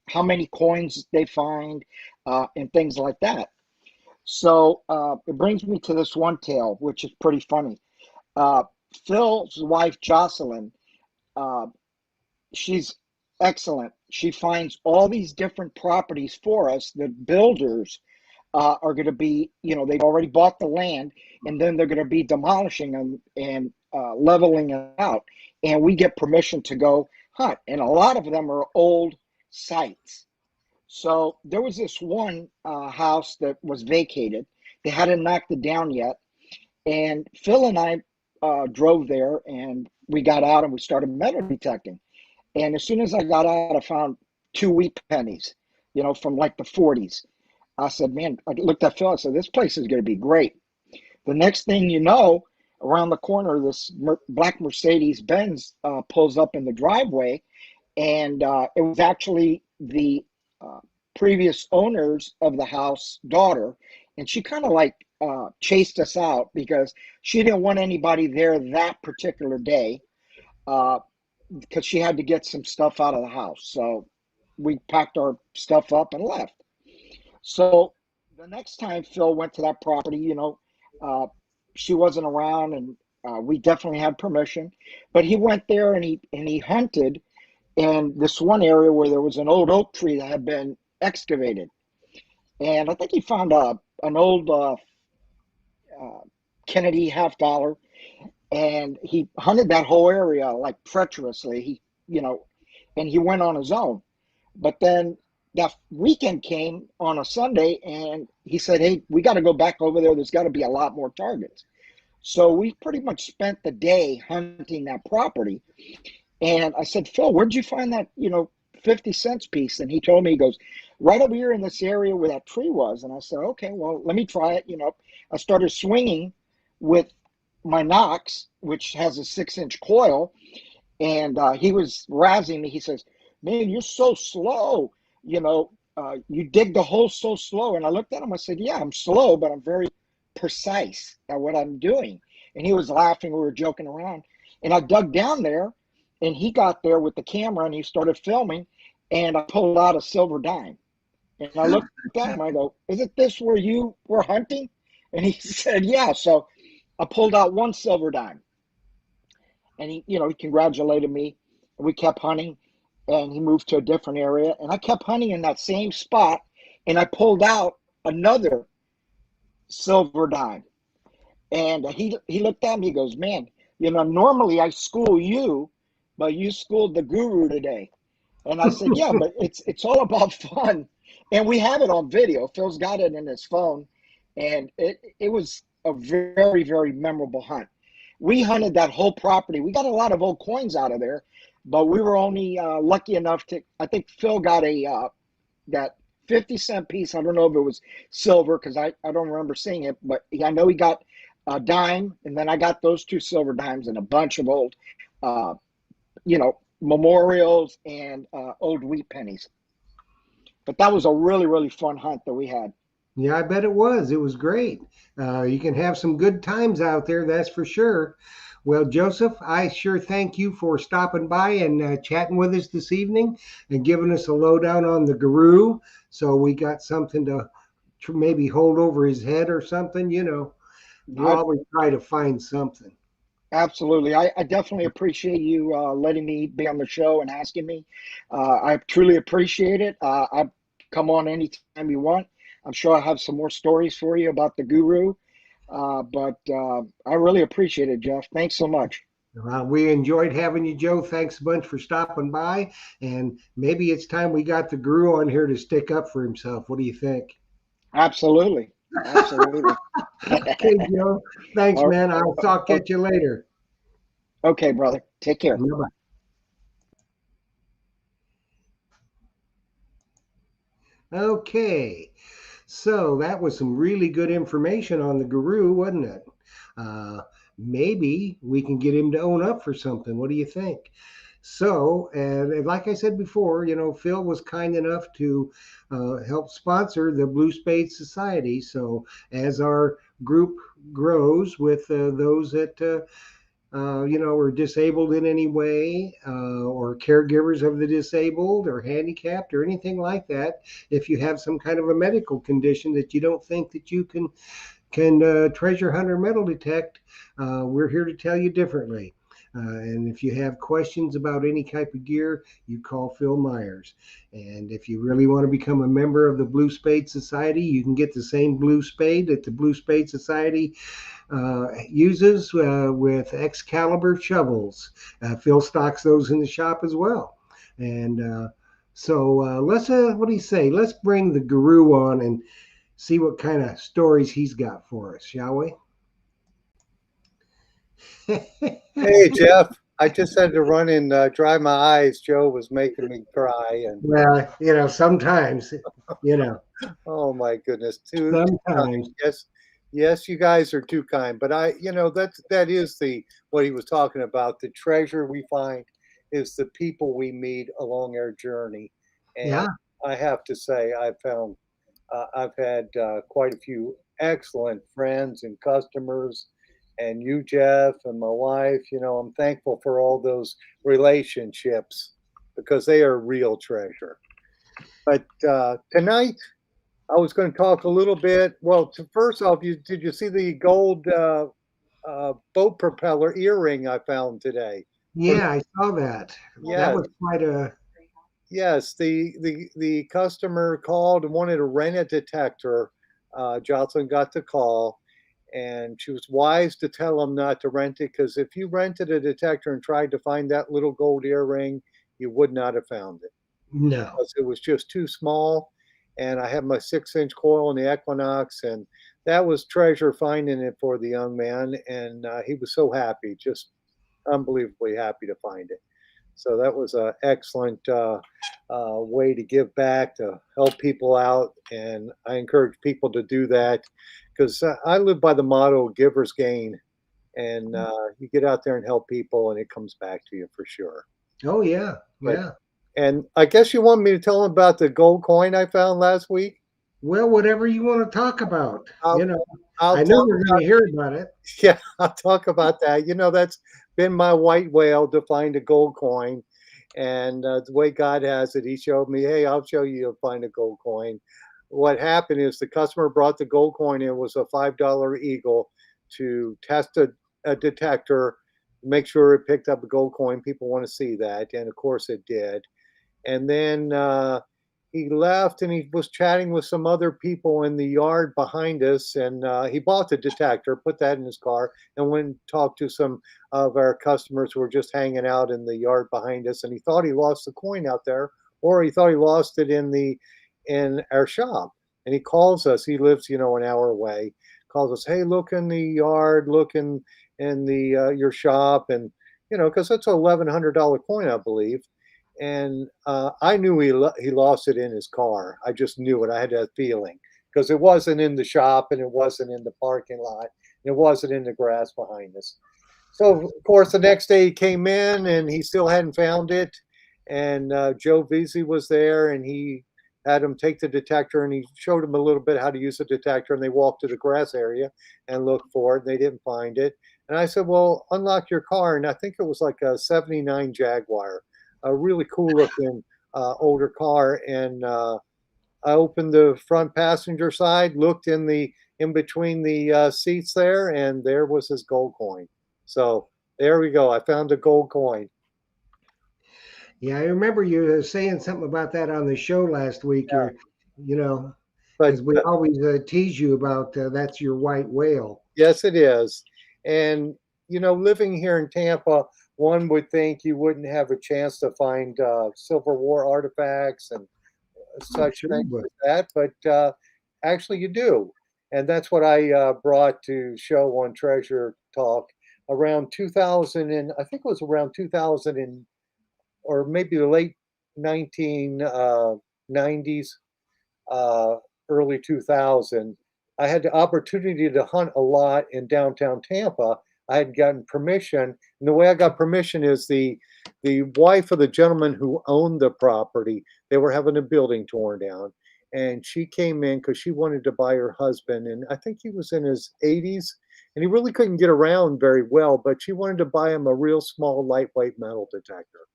how many coins they find, and things like that. So it brings me to this one tale, which is pretty funny. Uh, Phil's wife, Jocelyn, uh, she's excellent. She finds all these different properties for us. The builders are going to be, they've already bought the land, and then they're going to be demolishing them and leveling it out. And we get permission to go hunt. And a lot of them are old sites. So there was this one house that was vacated. They hadn't knocked it down yet. And Phil and I drove there, and we got out and we started metal detecting. And as soon as I got out, I found two wheat pennies, from like the 40s. I said, man, I looked at Phil. I said, this place is going to be great. The next thing you know, around the corner, this black Mercedes Benz pulls up in the driveway. And it was actually the previous owners of the house daughter. And she kind of like chased us out because she didn't want anybody there that particular day because she had to get some stuff out of the house. So we packed our stuff up and left. So the next time Phil went to that property, she wasn't around, and we definitely had permission. But he went there and he hunted in this one area where there was an old oak tree that had been excavated, and I think he found an old Kennedy $50, and he hunted that whole area like treacherously. And he went on his own. But then that weekend came on a Sunday, and he said, hey, we got to go back over there. There's got to be a lot more targets. So we pretty much spent the day hunting that property. And I said, Phil, where'd you find that, 50 cents piece? And he told me, he goes, right over here in this area where that tree was. And I said, okay, well, let me try it. I started swinging with my Knox, which has a 6-inch coil. And he was razzing me. He says, man, you're so slow. You dig the hole so slow. And I looked at him. I said, yeah, I'm slow, but I'm very precise at what I'm doing. And he was laughing. We were joking around. And I dug down there, and he got there with the camera, and he started filming. And I pulled out a silver dime. And I looked at him. I go, isn't this where you were hunting? And he said, yeah. So I pulled out one silver dime. And he congratulated me. And we kept hunting. And he moved to a different area. And I kept hunting in that same spot. And I pulled out another silver dime. And he looked at me. He goes, man, normally I school you, but you schooled the guru today. And I said, yeah, but it's all about fun. And we have it on video. Phil's got it in his phone. And it was a very, very memorable hunt. We hunted that whole property. We got a lot of old coins out of there, but we were only lucky enough to, I think Phil got that 50-cent piece. I don't know if it was silver because I don't remember seeing it, but I know he got a dime, and then I got those two silver dimes and a bunch of old, memorials and old wheat pennies. But that was a really, really fun hunt that we had. Yeah, I bet it was. It was great. You can have some good times out there, that's for sure. Well, Joseph, I sure thank you for stopping by and chatting with us this evening and giving us a lowdown on the guru. So we got something to maybe hold over his head or something. You I always try to find something. absolutely. I definitely appreciate you letting me be on the show and asking me. I truly appreciate it. I come on anytime you want. I'm sure I have some more stories for you about the guru. But I really appreciate it, Jeff. Thanks so much. We enjoyed having you, Joe. Thanks a bunch for stopping by. And maybe it's time we got the guru on here to stick up for himself. What do you think? Absolutely. Absolutely. Okay, Joe. Thanks, All- man. I'll talk at you later. Okay, brother. Take care. Bye-bye. Okay. So that was some really good information on the guru, wasn't it? Uh, Maybe we can get him to own up for something. What do you think? So, and like I said before, Phil was kind enough to help sponsor the Blue Spade Society. So, as our group grows with those that are disabled in any way, or caregivers of the disabled or handicapped or anything like that, if you have some kind of a medical condition that you don't think that you can treasure hunt or metal detect, we're here to tell you differently. And if you have questions about any type of gear, you call Phil Myers. And if you really want to become a member of the Blue Spade Society, you can get the same blue spade that the Blue Spade Society uses with Excalibur shovels. Phil stocks those in the shop as well. And let's, what do you say? Let's bring the guru on and see what kind of stories he's got for us, shall we? Hey, Jeff. I just had to run and dry my eyes. Joe was making me cry, and Well, sometimes, you know, oh my goodness, too kind. sometimes, Yes, yes, you guys are too kind. But that is the what he was talking about. The treasure we find is the people we meet along our journey, and yeah. I have to say, I've had quite a few excellent friends and customers, and you, Jeff, and my wife. I'm thankful for all those relationships because they are real treasure. But tonight, I was going to talk a little bit. Well, first off, did you see the gold boat propeller earring I found today? Yeah, I saw that. That Yes, was quite a, yes. The customer called and wanted to rent a detector. Jocelyn got the call, and she was wise to tell him not to rent it because if you rented a detector and tried to find that little gold earring, you would not have found it no. because it was just too small. And I have my 6-inch coil in the Equinox, and that was treasure finding it for the young man. And he was so happy, just unbelievably happy to find it. So that was an excellent way to give back, to help people out. And I encourage people to do that because I live by the motto givers gain. And you get out there and help people, and it comes back to you for sure. Oh, yeah, But yeah. and I guess you want me to tell them about the gold coin I found last week. Well, whatever you want to talk about, I'll I'll I know talk. we're going to hear about it. Yeah, I'll talk about that. That's been my white whale to find a gold coin. And the way God has it, He showed me, hey, I'll show you to find a gold coin. What happened is the customer brought the gold coin in, it was a $5 eagle to test a detector, make sure it picked up a gold coin. People want to see that. And of course it did. And then he left and he was chatting with some other people in the yard behind us. And he bought the detector, put that in his car, and went and talked to some of our customers who were just hanging out in the yard behind us. And he thought he lost the coin out there, or he thought he lost it in our shop. And he calls us. He lives, an hour away. Calls us, hey, look in the yard, look in the your shop, and because it's an $1,100 coin, I believe. And I knew he lost it in his car. I just knew it. I had that feeling because it wasn't in the shop and it wasn't in the parking lot. And it wasn't in the grass behind us. So of course the next day he came in and he still hadn't found it. And Joe Veazey was there and he had them take the detector, and he showed them a little bit how to use the detector, and they walked to the grass area and looked for it. They didn't find it. And I said, well, unlock your car. And I think it was like a 79 Jaguar, a really cool looking older car. And I opened the front passenger side, looked in between the seats there, and there was his gold coin. So there we go. I found a gold coin. Yeah, I remember you saying something about that on the show last week. Yeah. You know, But because we always tease you about that's your white whale. yes, it is. And, living here in Tampa, one would think you wouldn't have a chance to find Civil War artifacts and such Sure, things but as that, but actually you do. And that's what I brought to show on Treasure Talk around 2000, and I think it was around 2000 or maybe the late 1990s, uh, early 2000. I had the opportunity to hunt a lot in downtown Tampa. I had gotten permission, and the way I got permission is the wife of the gentleman who owned the property. They were having a building torn down, and she came in because she wanted to buy her husband, and I think he was in his 80s, and he really couldn't get around very well. But she wanted to buy him a real small, lightweight metal detector.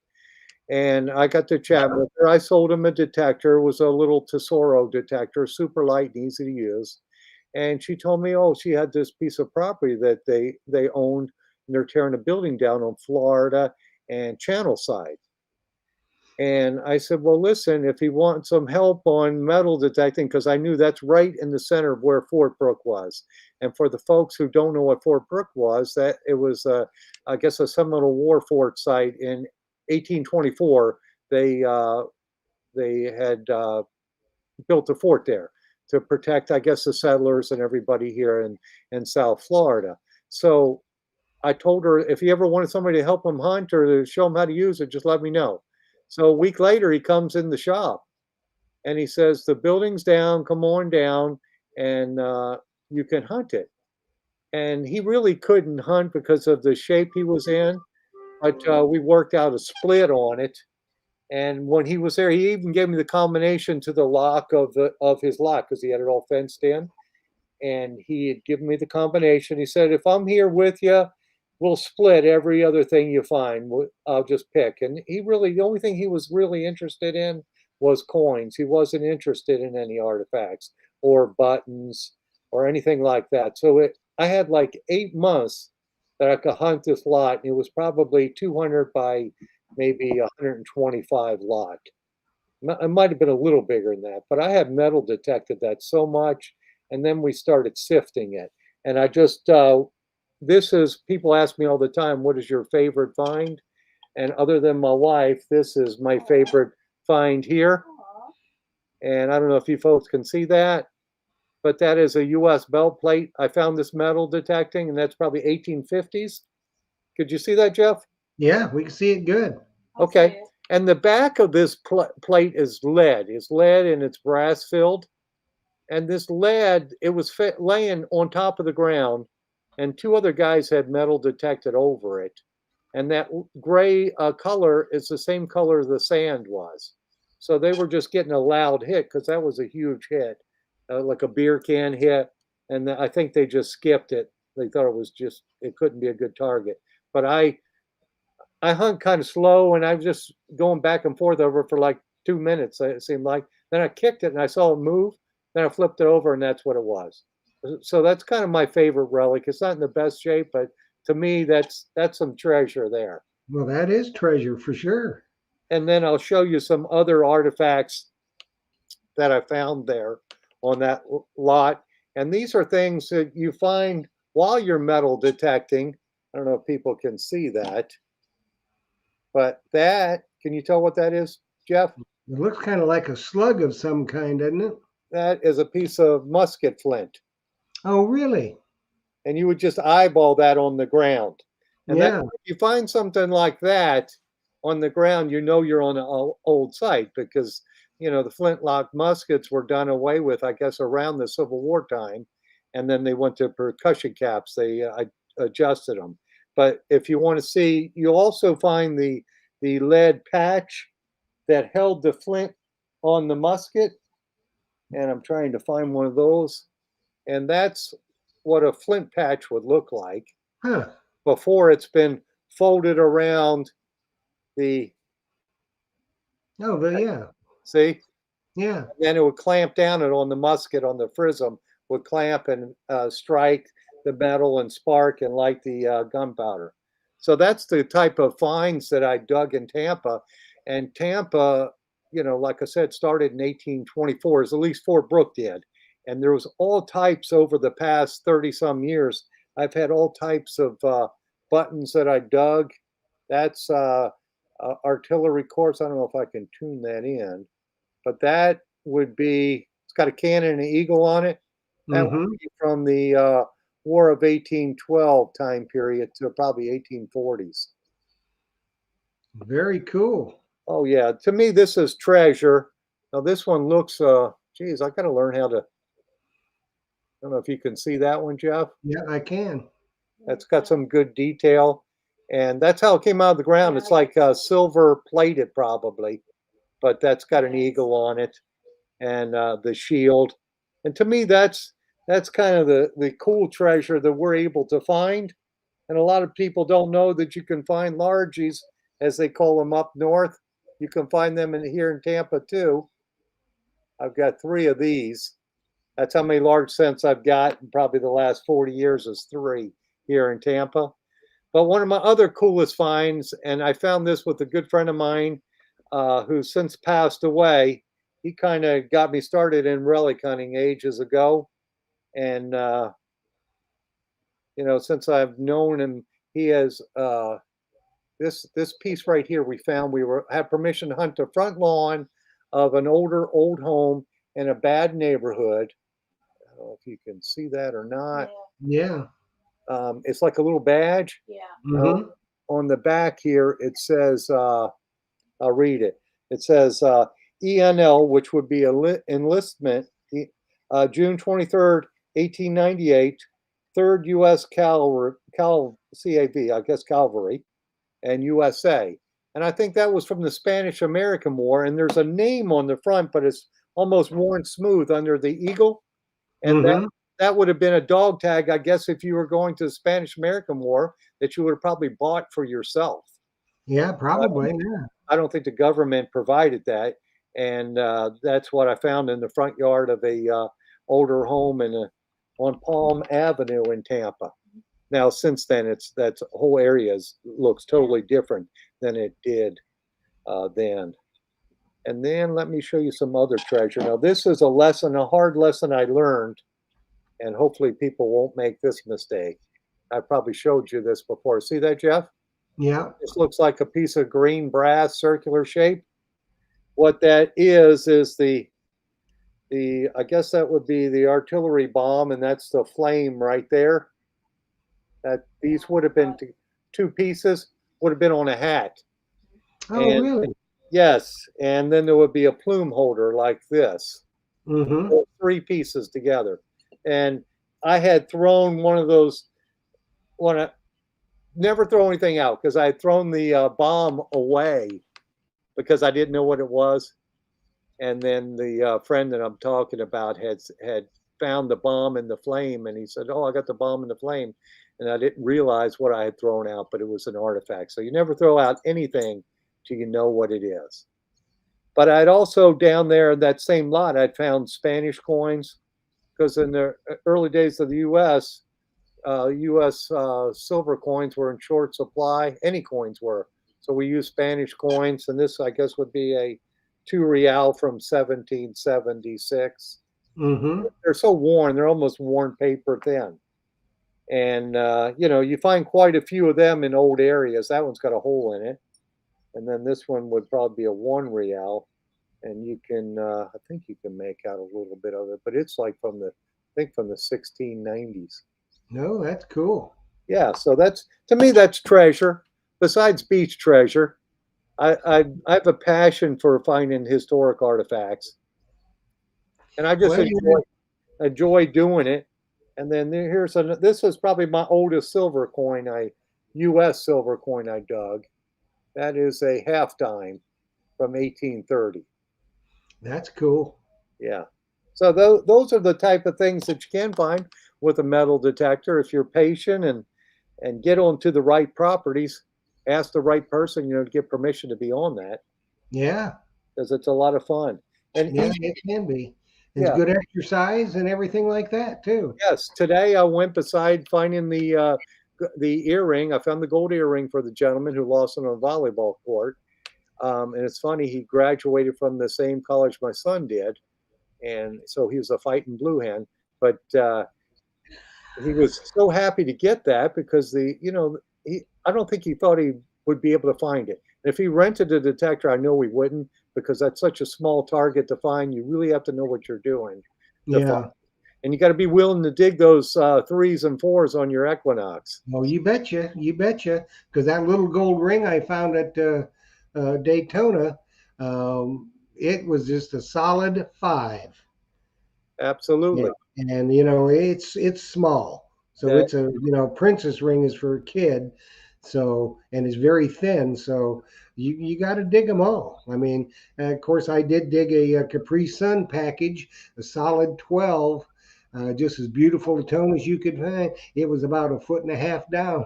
And I got to chat with her. I sold him a detector. It was a little Tesoro detector, super light and easy to use. And she told me, oh, she had this piece of property that they owned, and they're tearing a building down on Florida and Channel Side. And I said, well, listen, if he wants some help on metal detecting, because I knew that's right in the center of where Fort Brooke was. And for the folks who don't know what Fort Brooke was, that it was, I guess, a Seminole War fort site in 1824. They had built a fort there to protect, I guess, the settlers and everybody here in South Florida. So I told her if he ever wanted somebody to help him hunt or to show him how to use it, just let me know. So a week later, he comes in the shop and he says, the building's down, come on down, and you can hunt it. And he really couldn't hunt because of the shape he was in, but we worked out a split on it. And when he was there, he even gave me the combination to the lock of his lock because he had it all fenced in. And he had given me the combination. He said, if I'm here with you, we'll split every other thing you find. I'll just pick. And the only thing he was really interested in was coins. He wasn't interested in any artifacts or buttons or anything like that. So I had like 8 months that I could hunt this lot. And it was probably 200 by maybe 125 lot. It might have been a little bigger than that, but I had metal detected that so much. And then we started sifting it. And I just, people ask me all the time, what is your favorite find? And other than my wife, this is my favorite find here. And I don't know if you folks can see that, but that is a US belt plate. I found this metal detecting, and that's probably 1850s. Could you see that, Jeff? Yeah, we can see it good. Okay. And the back of this plate is lead. It's lead and it's brass filled. And this lead, it was laying on top of the ground, and two other guys had metal detected over it. And that gray color is the same color the sand was. So they were just getting a loud hit because that was a huge hit, like a beer can hit. And I think they just skipped it. They thought it couldn't be a good target. But I hung kind of slow, and I was just going back and forth over for like 2 minutes, it seemed like. Then I kicked it and I saw it move. Then I flipped it over, and that's what it was. So that's kind of my favorite relic. It's not in the best shape, but to me, that's some treasure there. Well, that is treasure for sure. And then I'll show you some other artifacts that I found there on that lot. And these are things that you find while you're metal detecting. I don't know if people can see that. But can you tell what that is, Jeff? It looks kind of like a slug of some kind, doesn't it? That is a piece of musket flint. Oh, really? And you would just eyeball that on the ground. And Yeah. if you find something like that on the ground, you know you're on an old site because, the flintlock muskets were done away with, I guess, around the Civil War time. And then they went to percussion caps. They adjusted them. But if you want to see, you'll also find the lead patch that held the flint on the musket, and I'm trying to find one of those. And that's what a flint patch would look like Huh. before it's been folded around the, Oh, but yeah. see? Yeah. Then it would clamp down it on the musket, on the prism, would clamp and strike the metal and spark and light the gunpowder. So that's the type of finds that I dug in Tampa. And Tampa, you know, like I said, started in 1824, as at least Fort Brooke did. And there was all types over the past 30 some years. I've had all types of buttons that I dug. That's artillery course. I don't know if I can tune that in, but that would be, it's got a cannon and an eagle on it. That would be from the War of 1812 time period to probably 1840s. Very cool. Oh yeah, to me this is treasure. Now this one looks, geez, I got to learn how to. I don't know if you can see that one, Jeff. Yeah, I can. That's got some good detail, and that's how it came out of the ground. It's like silver plated probably, but that's got an eagle on it, and the shield. And to me, that's kind of the cool treasure that we're able to find. And a lot of people don't know that you can find largies, as they call them up north. You can find them here in Tampa too. I've got 3 of these. That's how many large cents I've got in probably the last 40 years is 3 here in Tampa. But one of my other coolest finds, and I found this with a good friend of mine who's since passed away. He kind of got me started in relic hunting ages ago. And, you know, since I've known him, he has this piece right here we found. We had permission to hunt the front lawn of an older old home in a bad neighborhood. I don't know if you can see that or not. Yeah. It's like a little badge. Mm-hmm. On the back here, it says, I'll read it. It says ENL, which would be enlistment, June 23rd, 1898, 3rd U.S. CAV, I guess Cavalry, and USA. And I think that was from the Spanish-American War. And there's a name on the front, but it's almost worn smooth under the eagle. And that would have been a dog tag, I guess, if you were going to the Spanish-American War, that you would have probably bought for yourself. Yeah, probably. Yeah. I don't think the government provided that. And that's what I found in the front yard of a older home on Palm Avenue in Tampa. Now, since then, that whole area looks totally different than it did then. And then let me show you some other treasure. Now, this is a hard lesson I learned, and hopefully people won't make this mistake. I probably showed you this before. See that, Jeff? Yeah. This looks like a piece of green brass, circular shape. What that is the I guess that would be the artillery bomb, and that's the flame right there. That these would have been 2 pieces, would have been on a hat. Oh, And really? yes, and then there would be a plume holder like this. 3 pieces together. And I had thrown one of those, never throw anything out, because I had thrown the bomb away because I didn't know what it was. And then the friend that I'm talking about had found the bomb in the flame, and he said, "Oh, I got the bomb in the flame." And I didn't realize what I had thrown out, but it was an artifact. So you never throw out anything till you know what it is. But I'd also, down there in that same lot, I'd found Spanish coins, because in the early days of the U.S., silver coins were in short supply. Any coins were. So we used Spanish coins, and this, I guess, would be a 2 real from 1776. They're so worn, they're almost worn paper thin. And, you know, you find quite a few of them in old areas. That one's got a hole in it. And then this one would probably be a 1 real. And you can, I think you can make out a little bit of it, but it's like from the 1690s. No, that's cool. Yeah, so to me, that's treasure. Besides beach treasure, I have a passion for finding historic artifacts, and I just enjoy doing it. And then this is probably my oldest silver coin, U.S. silver coin I dug. That is a half dime from 1830. That's cool. Yeah. So those are the type of things that you can find with a metal detector if you're patient and get onto the right properties. Ask the right person, to get permission to be on that Yeah. because it's a lot of fun. And Yeah, it can be. It's yeah, good exercise and everything like that too. yes. Today I went beside finding the earring. I found the gold earring for the gentleman who lost it on a volleyball court. And it's funny, he graduated from the same college my son did, and so he was a fighting blue hand. But he was so happy to get that because I don't think he thought he would be able to find it. And if he rented a detector, I know he wouldn't because that's such a small target to find. You really have to know what you're doing to find. Yeah. And you got to be willing to dig those 3s and 4s on your Equinox. Oh, you betcha. You betcha. Because that little gold ring I found at Daytona, it was just a solid 5. Absolutely. Yeah. And it's small. So Okay. it's a princess ring is for a kid. So and it's very thin. So you got to dig them all. I mean, of course, I did dig a Capri Sun package, a solid 12. Just as beautiful a tone as you could find. It was about a foot and a half down.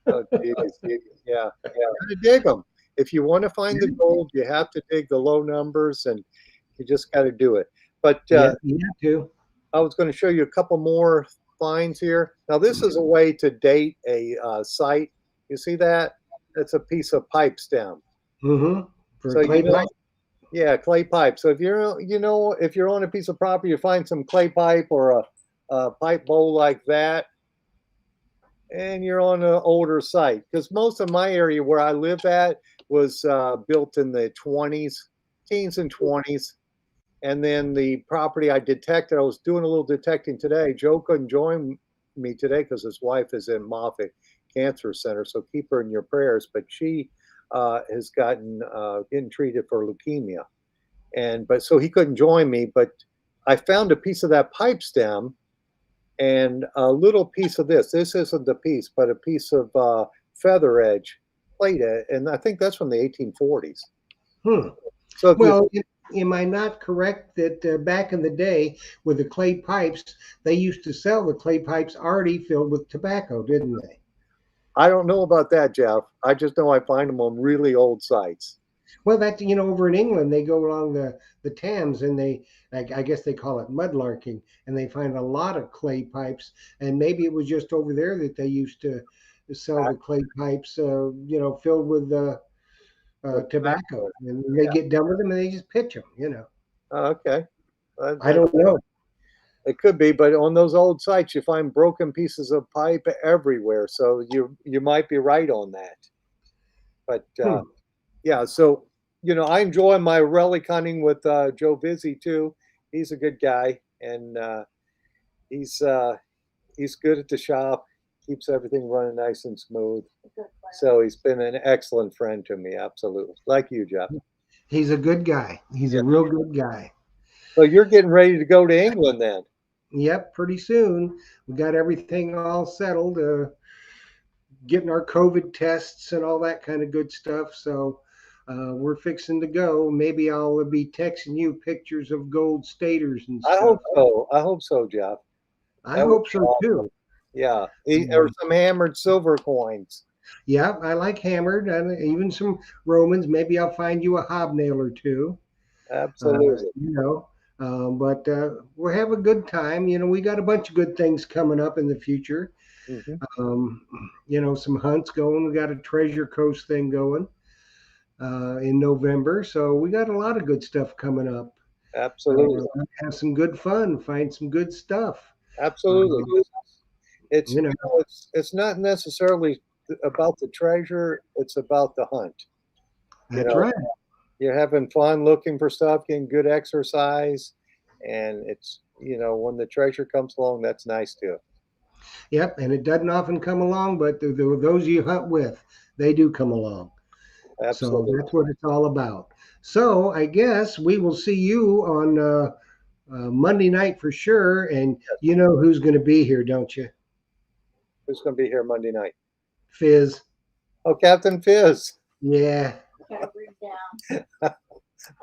Oh, geez. Yeah. You got to dig them. If you want to find the gold, you have to dig the low numbers, and you just got to do it. But Yeah, you have to. I was going to show you a couple more finds here. Now, this is a way to date a site. You see that? That's a piece of pipe stem. Mm-hmm. For So clay pipe. yeah, clay pipe. So if you're on a piece of property, you find some clay pipe or a pipe bowl like that, and you're on an older site, because most of my area where I live at was built in the teens and 20s. And then the property I detected, I was doing a little detecting today. Joe couldn't join me today because his wife is in Moffitt Cancer Center, so keep her in your prayers. But she has getting treated for leukemia, but so he couldn't join me. But I found a piece of that pipe stem and a little piece of this. This isn't the piece, but a piece of feather edge plate, and I think that's from the 1840s. So if Well, am I not correct that back in the day with the clay pipes, they used to sell the clay pipes already filled with tobacco, didn't they? I don't know about that, Jeff. I just know I find them on really old sites. Well, that over in England, they go along the Thames and they, like, I guess they call it mudlarking, and they find a lot of clay pipes. And maybe it was just over there that they used to sell the clay pipes, filled with tobacco, and they get done with them and they just pitch them. Okay. I don't know. It could be, but on those old sites, you find broken pieces of pipe everywhere. So you might be right on that. But yeah, so I enjoy my relic hunting with Joe Vizzi too. He's a good guy, and he's good at the shop. Keeps everything running nice and smooth. So he's been an excellent friend to me, absolutely. Like you, Jeff. He's a good guy. He's a real good guy. So you're getting ready to go to England then? Yep, pretty soon. We got everything all settled, getting our COVID tests and all that kind of good stuff. So we're fixing to go. Maybe I'll be texting you pictures of gold staters and stuff. I hope so. I hope so, Jeff. I hope so awesome. Too. Yeah, or some hammered silver coins. Yeah, I like hammered, and even some Romans. Maybe I'll find you a hobnail or two. Absolutely. But we'll have a good time. We got a bunch of good things coming up in the future. Mm-hmm. Some hunts going. We got a Treasure Coast thing going in November. So we got a lot of good stuff coming up. Absolutely. Have some good fun. Find some good stuff. Absolutely. It's not necessarily about the treasure. It's about the hunt. That's right. You're having fun looking for stuff, getting good exercise, and it's when the treasure comes along, that's nice too. Yep, and it doesn't often come along, but those you hunt with, they do come along. Absolutely. So that's what it's all about. So I guess we will see you on Monday night for sure, and you know who's going to be here, don't you? Who's going to be here Monday night? Fizz. Oh, Captain Fizz. Yeah.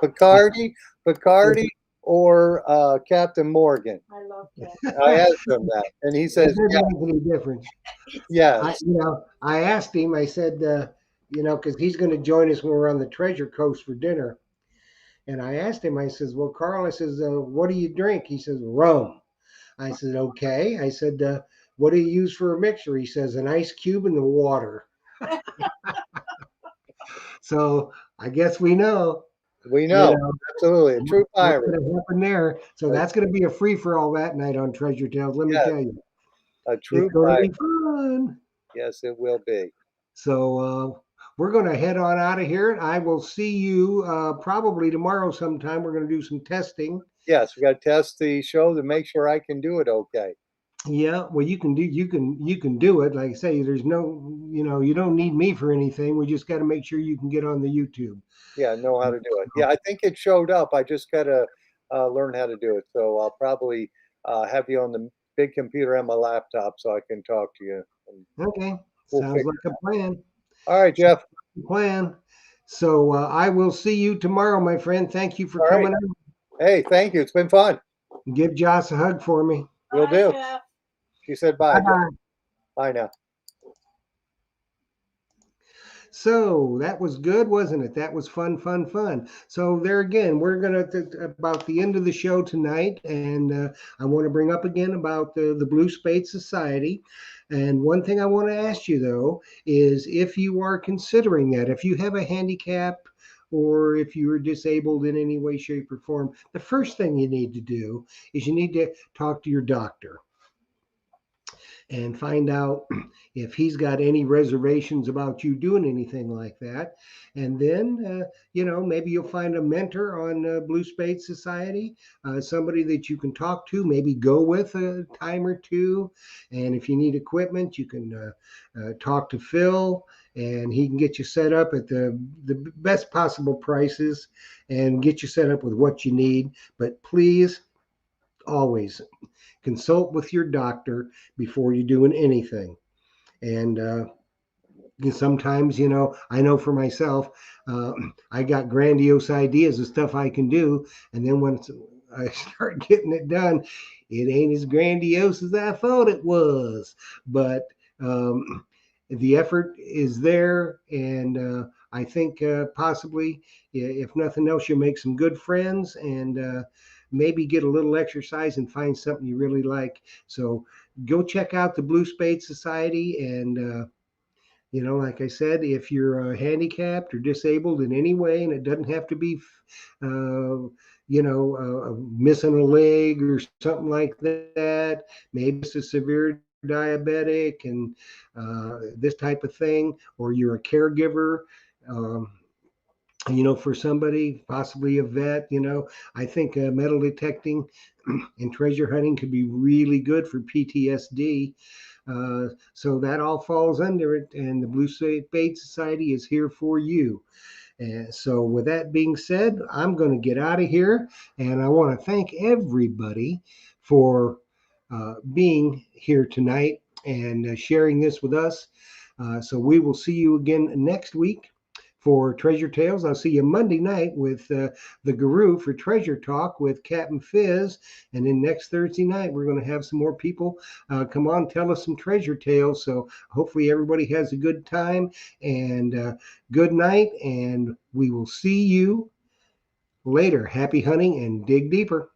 Bacardi? Picardi or Captain Morgan? I love that. I asked him that, and he It says, doesn't make any difference. yes. I asked him. I said, because he's going to join us when we're on the Treasure Coast for dinner. And I asked him. I says, "Well, Carl," I says, "what do you drink?" He says, "Rum." I said, "Okay." I said, "What do you use for a mixer?" He says, "An ice cube and the water." So I guess we know. We You know. know, Absolutely. A true what's pirate. going to happen there. So that's going to be a free for all that night on Treasure Tales. Let me Yes. tell you, A it's true going to pirate. be fun. Yes, it will be. So we're going to head on out of here. I will see you probably tomorrow sometime. We're going to do some testing. Yes, we got to test the show to make sure I can do it okay. Yeah, well, you can do it. Like I say, there's no, you don't need me for anything. We just got to make sure you can get on the YouTube. Yeah, know how to do it. Yeah, I think it showed up. I just got to learn how to do it. So I'll probably have you on the big computer on my laptop so I can talk to you. And Okay, we'll sounds figure like a plan. all right, Jeff. Plan. So I will see you tomorrow, my friend. Thank you for All right. coming in. Hey, thank you. It's been fun. Give Joss a hug for me. Will Bye, do. Jeff. She said bye. Bye-bye. Bye now. So that was good, wasn't it? That was fun, fun, fun. So there again, we're going to about the end of the show tonight, and I want to bring up again about the Blue Spade Society. And one thing I want to ask you though is if you are considering that, if you have a handicap or if you are disabled in any way, shape, or form, the first thing you need to do is you need to talk to your doctor and find out if he's got any reservations about you doing anything like that. And then, maybe you'll find a mentor on Blue Spade Society, somebody that you can talk to, maybe go with a time or two. And if you need equipment, you can talk to Phil and he can get you set up at the best possible prices and get you set up with what you need. But please, always consult with your doctor before you're doing anything. And sometimes, I know for myself, I got grandiose ideas of stuff I can do. And then when I start getting it done, it ain't as grandiose as I thought it was. But the effort is there. And I think possibly, if nothing else, you'll make some good friends and maybe get a little exercise and find something you really like. So go check out the Blue Spade Society. And, like I said, if you're handicapped or disabled in any way, and it doesn't have to be, missing a leg or something like that, maybe it's a severe diabetic and this type of thing, or you're a caregiver. For somebody, possibly a vet, I think metal detecting and treasure hunting could be really good for PTSD. So that all falls under it, and the Blue Spade Society is here for you. And so, with that being said, I'm going to get out of here, and I want to thank everybody for being here tonight and sharing this with us. So, we will see you again next week for Treasure Tales. I'll see you Monday night with the Guru for Treasure Talk with Captain Fizz. And then next Thursday night, we're going to have some more people come on, tell us some treasure tales. So hopefully everybody has a good time and good night. And we will see you later. Happy hunting and dig deeper.